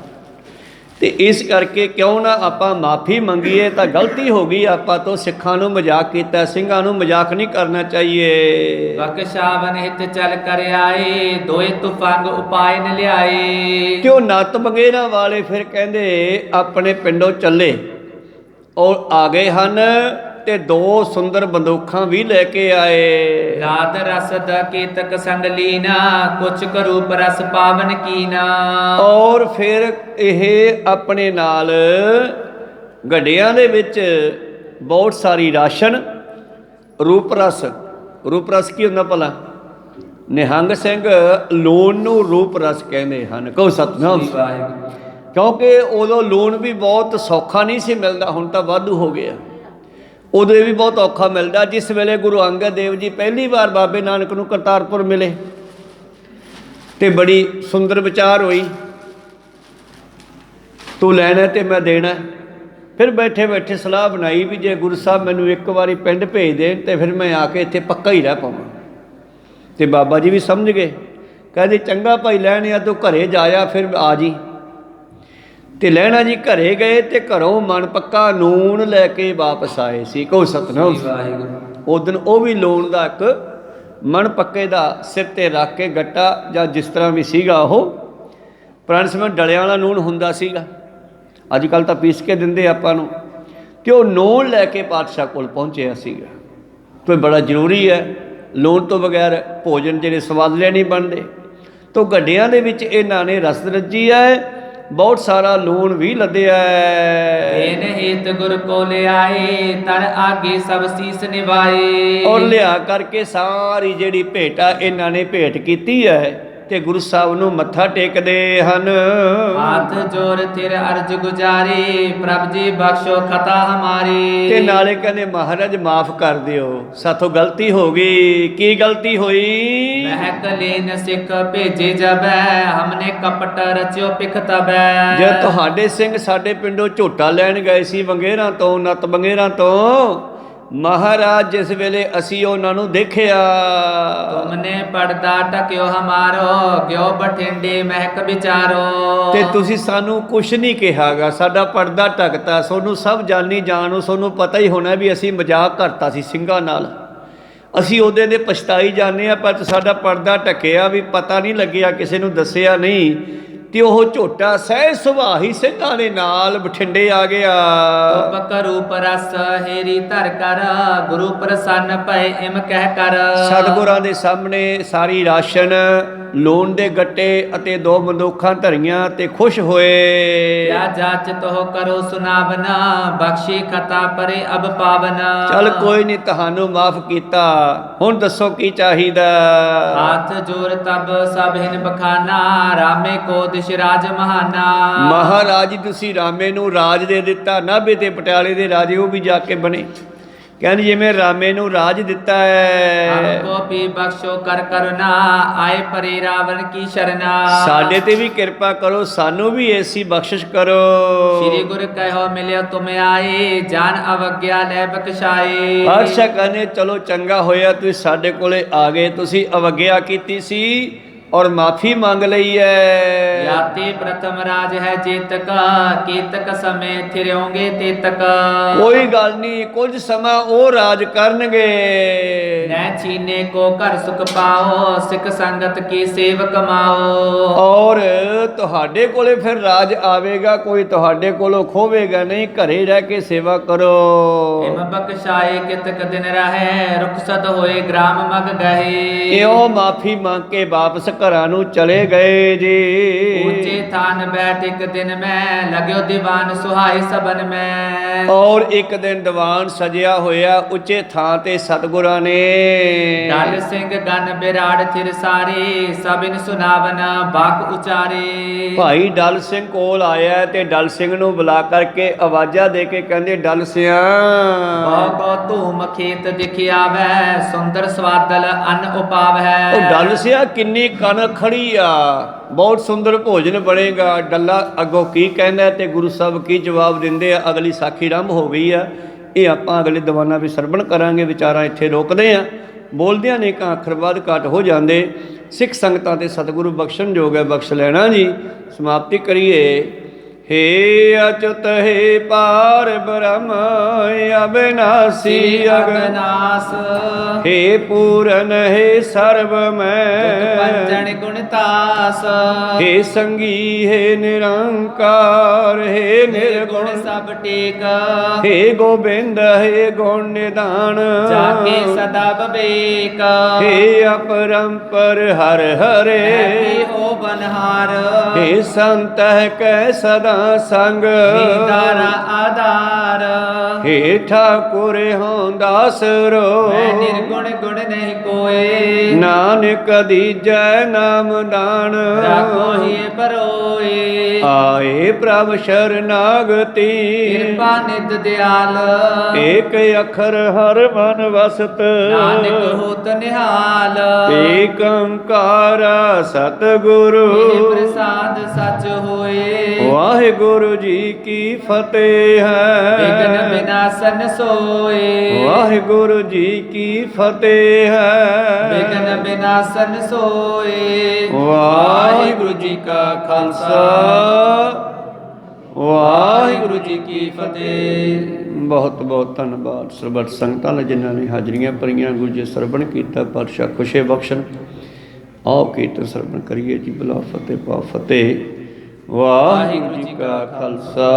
ਤੇ ਇਸ ਕਰਕੇ ਕਿਉਂ ਨਾ ਆਪਾਂ ਮਾਫੀ ਮੰਗੀਏ, ਤਾਂ ਗਲਤੀ ਹੋ ਗਈ ਆਪਾਂ ਤੋਂ, ਸਿੱਖਾਂ ਨੂੰ ਮਜ਼ਾਕ ਕੀਤਾ, ਸਿੰਘਾਂ ਨੂੰ ਮਜ਼ਾਕ ਨਹੀਂ ਕਰਨਾ ਚਾਹੀਏ। ਬਖਸ਼ਾਵਨ ਹਿਤ ਚਲ ਕਰ ਆਏ, ਦੋਏ ਤੁਫੰਗ ਉਪਾਏ ਨ ਲਿਆਏ। ਤੇ ਉਹ ਨੱਤ ਵਗੈਰਾ ਵਾਲੇ ਫਿਰ ਕਹਿੰਦੇ ਆਪਣੇ ਪਿੰਡੋਂ ਚੱਲੇ ਔਰ ਆ ਗਏ ਹਨ ਤੇ 2 ਸੁੰਦਰ ਬੰਦੂਕਾਂ ਵੀ ਲੈ ਕੇ ਆਏ। ਲਾਦ ਰਸ ਦ ਕੀਤਕ ਸੰਗ ਲੀਨਾ ਕੁਛ ਕਰੂਪ ਰਸ ਪਾਵਨ ਕੀਨਾ। ਔਰ ਫਿਰ ਇਹ ਆਪਣੇ ਨਾਲ ਗੱਡਿਆਂ ਦੇ ਵਿੱਚ ਬਹੁਤ ਸਾਰੀ ਰਾਸ਼ਨ, ਰੂਪ ਰਸ ਕੀ ਹੁੰਦਾ ਭਲਾ? ਨਿਹੰਗ ਸਿੰਘ ਲੂਣ ਨੂੰ ਰੂਪ ਰਸ ਕਹਿੰਦੇ ਹਨ। ਕਹੋ ਸਤਿਨਾਮ। ਕਿਉਂਕਿ ਉਦੋਂ ਲੂਣ ਵੀ ਬਹੁਤ ਸੌਖਾ ਨਹੀਂ ਸੀ ਮਿਲਦਾ, ਹੁਣ ਤਾਂ ਵਾਧੂ ਹੋ ਗਿਆ। ਉਦੋਂ ਇਹ ਵੀ ਬਹੁਤ ਔਖਾ ਮਿਲਦਾ। ਜਿਸ ਵੇਲੇ ਗੁਰੂ ਅੰਗਦ ਦੇਵ ਜੀ ਪਹਿਲੀ ਵਾਰ ਬਾਬੇ ਨਾਨਕ ਨੂੰ ਕਰਤਾਰਪੁਰ ਮਿਲੇ ਤੇ ਬੜੀ ਸੁੰਦਰ ਵਿਚਾਰ ਹੋਈ, ਤੂੰ ਲੈਣਾ ਤੇ ਮੈਂ ਦੇਣਾ। ਫਿਰ ਬੈਠੇ ਬੈਠੇ ਸਲਾਹ ਬਣਾਈ ਵੀ ਜੇ ਗੁਰੂ ਸਾਹਿਬ ਮੈਨੂੰ ਇੱਕ ਵਾਰੀ ਪਿੰਡ ਭੇਜ ਦੇਣ ਤੇ ਫਿਰ ਮੈਂ ਆ ਕੇ ਇੱਥੇ ਪੱਕਾ ਹੀ ਰਹਿ ਪਾਵਾਂ। ਤੇ ਬਾਬਾ ਜੀ ਵੀ ਸਮਝ ਗਏ, ਕਹਿੰਦੇ ਚੰਗਾ ਭਾਈ ਲੈਣਿਆ ਤੂੰ ਘਰੇ ਜਾਇਆ, ਫਿਰ ਆ ਜੀ। ਤੇ ਲਹਿਣਾ ਜੀ ਘਰੇ ਗਏ ਤੇ ਘਰੋਂ ਮਨ ਪੱਕਾ ਨੂਣ ਲੈ ਕੇ ਵਾਪਸ ਆਏ ਸੀ। ਕਹੋ ਸਤਿਨਾਮ। ਉਸ ਦਿਨ ਉਹ ਵੀ ਲੂਣ ਦਾ ਇੱਕ ਮਨ ਪੱਕੇ ਦਾ ਸਿਰ ਤੇ ਰੱਖ ਕੇ ਗੱਟਾ ਜਾਂ ਜਿਸ ਤਰ੍ਹਾਂ ਵੀ ਸੀਗਾ, ਉਹ ਪੁਰਾਣੇ ਸਮੇਂ ਡਲਿਆਂ ਵਾਲਾ ਨੂਣ ਹੁੰਦਾ ਸੀਗਾ, ਅੱਜ ਕੱਲ੍ਹ ਤਾਂ ਪੀਸ ਕੇ ਦਿੰਦੇ ਆਪਾਂ ਨੂੰ। ਤੇ ਉਹ ਨੂਣ ਲੈ ਕੇ ਪਾਤਸ਼ਾਹ ਕੋਲ ਪਹੁੰਚਿਆ ਸੀਗਾ। ਤੇ ਬੜਾ ਜ਼ਰੂਰੀ ਹੈ, ਲੂਣ ਤੋਂ ਬਗੈਰ ਭੋਜਨ ਜਿਹੜੇ ਸਵਾਦਲੇ ਨਹੀਂ ਬਣਦੇ। ਤੋ ਗੱਡਿਆਂ ਦੇ ਵਿੱਚ ਇਹਨਾਂ ਨੇ ਰਸ ਰੱਜੀ ਹੈ, ਬਹੁਤ ਸਾਰਾ ਲੂਣ ਵੀ ਲੱਦਿਆ। ਦੇਨ ਹਿਤ ਗੁਰ ਕੋ ਲਿਆਏ ਤਨ ਆਗੇ ਸਭ ਸੀਸ ਨਿਵਾਏ। ਔਰ ਲਿਆ ਕਰਕੇ ਸਾਰੀ ਜਿਹੜੀ ਭੇਟਾ ਇਹਨਾਂ ਨੇ ਭੇਟ ਕੀਤੀ ਹੈ ਤੇ ਗੁਰੂ ਸਾਹਿਬ ਨੂੰ ਮੱਥਾ ਟੇਕਦੇ ਹਨ। ਹੱਥ ਜੋੜ ਤੇਰੇ ਅਰਜ ਗੁਜ਼ਾਰੇ ਪ੍ਰਭ ਜੀ ਬਖਸ਼ੋ ਖਤਾ ਹਮਾਰੀ। ਤੇ ਨਾਲੇ ਕਹਿੰਦੇ ਮਹਾਰਾਜ ਮਾਫ ਕਰ ਦਿਓ, ਸਾਥੋਂ ਗਲਤੀ ਹੋ ਗਈ। ਕੀ ਗਲਤੀ ਹੋਈ? ਮਹਿਕ ਲੈਨ ਸਿੱਖ ਭੇਜੇ ਜਬੈ ਹਮਨੇ ਕਪਟ ਰਚਿਓ ਪਿਖ ਤਬੈ। ਜੇ ਤੁਹਾਡੇ ਸਿੰਘ ਸਾਡੇ ਪਿੰਡੋਂ ਝੋਟਾ ਲੈਣ ਗਏ ਸੀ ਬੰਗੇਰਾਂ ਤੋਂ, ਨੱਤ ਬੰਗੇਰਾਂ ਤੋਂ, ਮਹਾਰਾਜ ਜਿਸ ਵੇਲੇ ਅਸੀਂ ਉਹਨਾਂ ਨੂੰ ਦੇਖਿਆ, ਤੁਮਨੇ ਪਰਦਾ ਟਕਿਓ ਹਮਾਰੋ ਗਿਓ ਬਠਿੰਡੇ ਮਹਿਕ ਵਿਚਾਰੋ। ਤੇ ਤੁਸੀਂ ਸਾਨੂੰ ਕੁਛ ਨਹੀਂ ਕਿਹਾਗਾ, ਸਾਡਾ ਪਰਦਾ ਢਕਤਾ। ਸੋਨੂੰ ਸਭ ਜਾਣੀ ਜਾਣੋ, ਸੋਨੂੰ ਪਤਾ ਹੀ ਹੋਣਾ ਵੀ ਅਸੀਂ ਮਜ਼ਾਕ ਕਰਤਾ ਸੀ ਸਿੰਘਾਂ ਨਾਲ। ਅਸੀਂ ਉਹਦੇ ਦੇ ਪਛਤਾਈ ਜਾਂਦੇ ਆ, ਪਰ ਸਾਡਾ ਪਰਦਾ ਢਕਿਆ ਵੀ ਪਤਾ ਨਹੀਂ ਲੱਗਿਆ, ਕਿਸੇ ਨੂੰ ਦੱਸਿਆ ਨਹੀਂ। ਤੇ ਉਹ ਝੋਟਾ ਸਹਿ ਸੁਭਾਹੀ ਸਿੰਘਾਂ ਦੇ ਨਾਲ ਬਠਿੰਡੇ ਆ ਗਿਆ। ਤੁਪ ਕਰੂਪ ਰਸ ਹੇਰੀ ਧਰ ਕਰ ਗੁਰੂ ਪ੍ਰਸੰਨ ਭਏ ਇਮ ਕਹਿ ਕਰ। ਸਤਿਗੁਰਾਂ ਦੇ ਸਾਹਮਣੇ ਸਾਰੀ ਰਾਸ਼ਨ, ਲੂਣ ਦੇ ਗੱਟੇ ਅਤੇ 2 ਬੰਦੂਕਾਂ ਧਰੀਆਂ ਤੇ ਖੁਸ਼ ਹੋਏ। ਕਿਆ ਜਾਚ ਤੋ ਕਰੋ ਸੁਨਾਵਨਾ ਬਖਸ਼ੀ ਖਤਾ ਪਰੇ ਅਬ ਪਾਵਨਾ। ਚੱਲ ਕੋਈ ਨਹੀਂ, ਤੁਹਾਨੂੰ ਮਾਫ ਕੀਤਾ, ਹੁਣ ਦੱਸੋ ਕੀ ਚਾਹੀਦਾ? ਹੱਥ ਜੋੜ ਤਬ ਸਭ ਹਿਨ ਬਖਾਨਾ ਰਾਮੇ ਕੋ ਦਿਸ਼ ਰਾਜ ਮਹਾਨਾ। ਮਹਾਰਾਜ ਜੀ ਤੁਸੀਂ ਰਾਮੇ ਨੂੰ ਰਾਜ ਦੇ ਦਿੱਤਾ, ਨਾਭੇ ਤੇ ਪਟਿਆਲੇ ਦੇ ਰਾਜੇ ਉਹ ਵੀ ਜਾ ਕੇ ਬਣੇ। ਕਹਿੰਦੇ ਜਿਵੇਂ ਰਾਮੇ ਨੂੰ ਰਾਜ ਦਿੱਤਾ ਹੈ, ਹਮਕੋ ਵੀ ਬਖਸ਼ੋ ਕਰ ਕਰੁਣਾ ਆਏ ਪਰੇ ਰਾਵਣ ਕੀ ਸ਼ਰਨਾ। ਸਾਡੇ ਤੇ ਵੀ ਕਿਰਪਾ ਕਰੋ, ਸਾਨੂੰ ਵੀ ਐਸੀ ਬਖਸ਼ਿਸ਼ ਕਰੋ। ਸ੍ਰੀ ਗੁਰ ਕਹਿਓ ਮਿਲਿਓ ਤੁਮ ਆਏ ਜਾਨ ਅਵਗਿਆ ਲੈ ਬਖਸ਼ਾਏ। ਪਾਤਸ਼ਾਹ ਕਹਿੰਦੇ ਚਲੋ ਚੰਗਾ ਹੋਇਆ ਤੁਸੀਂ ਸਾਡੇ ਕੋਲੇ ਆ ਗਏ, ਤੁਸੀਂ ਅਵਗਿਆ ਕੀਤੀ ਸੀ ਔਰ ਮਾਫੀ ਮੰਗ ਲਈ ਹੈ। ਯਾਤੇ ਪ੍ਰਥਮ ਰਾਜ ਹੈ ਜੇਤਕ ਕੀਤਕ ਸਮੇਂ ਥਿਰਿਓਗੇ ਤੇਤਕ। ਕੋਈ ਗੱਲ ਨਹੀਂ, ਕੁਝ ਸਮਾਂ ਉਹ ਰਾਜ ਕਰਨਗੇ। ਨੈ ਚੀਨੇ ਕੋ ਘਰ ਸੁਖ ਪਾਓ ਸਿੱਖ ਸੰਗਤ ਕੀ ਸੇਵ ਕਮਾਓ। ਔਰ ਤੁਹਾਡੇ ਕੋਲੇ ਫਿਰ ਰਾਜ ਆਵੇਗਾ, ਕੋਈ ਤੁਹਾਡੇ ਕੋਲੋਂ ਖੋਵੇਗਾ ਨਹੀਂ। ਘਰੇ ਰਹਿ ਕੇ ਸੇਵਾ ਕਰੋ। ਹਿਮ ਬਖਸ਼ਾਏ ਕਿਤਕ ਦਿਨ ਰਹੇ ਰੁਖਸਤ ਹੋਏ ਗ੍ਰਾਮ ਮਗ ਗਏ। ਇਉਂ ਮਾਫੀ ਮੰਗ ਕੇ ਵਾਪਸ ਘਰਾਂ ਨੂੰ ਚਲੇ ਗਏ ਜੀ। ਉੱਚੇ ਥਾਨ ਬੈਠ ਇੱਕ ਦਿਨ ਮੈਂ ਲਗਿਓ ਦੀਵਾਨ ਸੁਹਾਏ ਸਬਨ ਮੈਂ। ਔਰ ਇੱਕ ਦਿਨ ਦੀਵਾਨ ਸਜਿਆ ਹੋਇਆ ਉੱਚੇ ਥਾਂ ਤੇ ਸਤਿਗੁਰਾਂ ਨੇ। ਡਲ ਸਿੰਘ ਗਨ ਬਿਰਾੜ ਥਿਰ ਸਾਰੇ ਸਭਿਨ ਸੁਨਾਵਨ ਬਾਕ ਉਚਾਰੇ। ਭਾਈ ਡਲ ਸਿੰਘ ਕੋਲ ਆਇਆ ਤੇ ਡਲ ਸਿੰਘ ਨੂੰ ਬੁਲਾ ਕਰਕੇ ਆਵਾਜ਼ਾਂ ਦੇ ਕੇ ਕਹਿੰਦੇ ਡਲ ਸਿਆਂ ਬਹੁ ਕੋ ਧੂਮ ਖੇਤ ਦਿਖਿਆਵੈ ਸੁੰਦਰ ਸਵਾਦਲ ਅੰਨ ਉਪਾਵੈ। ਉਹ ਡਲ ਸਿਆਂ ਕਿੰਨੀ ਕਣਕ ਖੜੀ ਆ, ਬਹੁਤ ਸੁੰਦਰ ਭੋਜਨ ਬਣੇਗਾ। ਡੱਲਾ ਅੱਗੋਂ ਕੀ ਕਹਿੰਦਾ ਤੇ ਗੁਰੂ ਸਾਹਿਬ ਕੀ ਜਵਾਬ ਦਿੰਦੇ ਆ। ਅਗਲੀ ਸਾਖੀ ਆਰੰਭ ਹੋ ਗਈ ਆ, ਇਹ ਆਪਾਂ ਅਗਲੇ ਦੀਵਾਨਾਂ ਵਿੱਚ ਸਰਵਣ ਕਰਾਂਗੇ। ਵਿਚਾਰਾਂ ਇੱਥੇ ਰੋਕਦੇ ਆ, ਬੋਲਦਿਆਂ ਨੇ ਕਾਂ ਅੱਖਰ ਵੱਧ ਘੱਟ ਹੋ ਜਾਂਦੇ। ਸਿੱਖ ਸੰਗਤਾਂ ਤੇ ਸਤਿਗੁਰੂ ਬਖਸ਼ਣ ਯੋਗ ਹੈ, ਬਖਸ਼ ਲੈਣਾ ਜੀ। ਸਮਾਪਤੀ ਕਰੀਏ। हे अच्युत हे पार ब्रह्म अविनाशी अविनाश हे पूरन हे सर्वमय पंचन गुणतास हे संगी हे निरंकार हे निर्गुण सब टेक हे गोविंद हे गुण निदान जाके सदा विवेक हे अपरंपर हर हरे हो बनहार हे संत कै सदा संग दारा आधार हे ठाकुर हों दासरो मैं निर्गुण गुण नहीं कोय नानक दीजै नाम दान राखो ही परोए आए प्रभ शरणागति कृपा निध दयाल एक अखर हर मन वसत नानक होत निहाल एक ओंकार सतगुरु प्रसाद सच होए वाहिगुरु जी की फतेह विघ्न है विनाशन सोए वाहिगुरु जी की फतेह है विघ्न विनाशन सोए वाहिगुरु जी का खालसा वाहिगुरु जी की फतेह। बहुत बहुत धन्यवाद ਸਰਬੱਤ ਸੰਗਤਾਂ ਨੇ ਜਿਨ੍ਹਾਂ ਨੇ ਹਾਜ਼ਰੀਆਂ ਭਰੀਆਂ। ਗੁਰੂ ਜੀ ਸਰਵਣ ਕੀਤਾ, ਪਾਤਸ਼ਾਹ ਖੁਸ਼ੇ ਬਖਸ਼ਣ। ਆਓ ਕੀਰਤਨ ਸਰਵਣ ਕਰੀਏ ਜੀ। ਬੁਲਾ ਫਤਿਹ ਪਾ ਫਤਿਹ। ਵਾਹਿਗੁਰੂ ਜੀ ਕਾ ਖਾਲਸਾ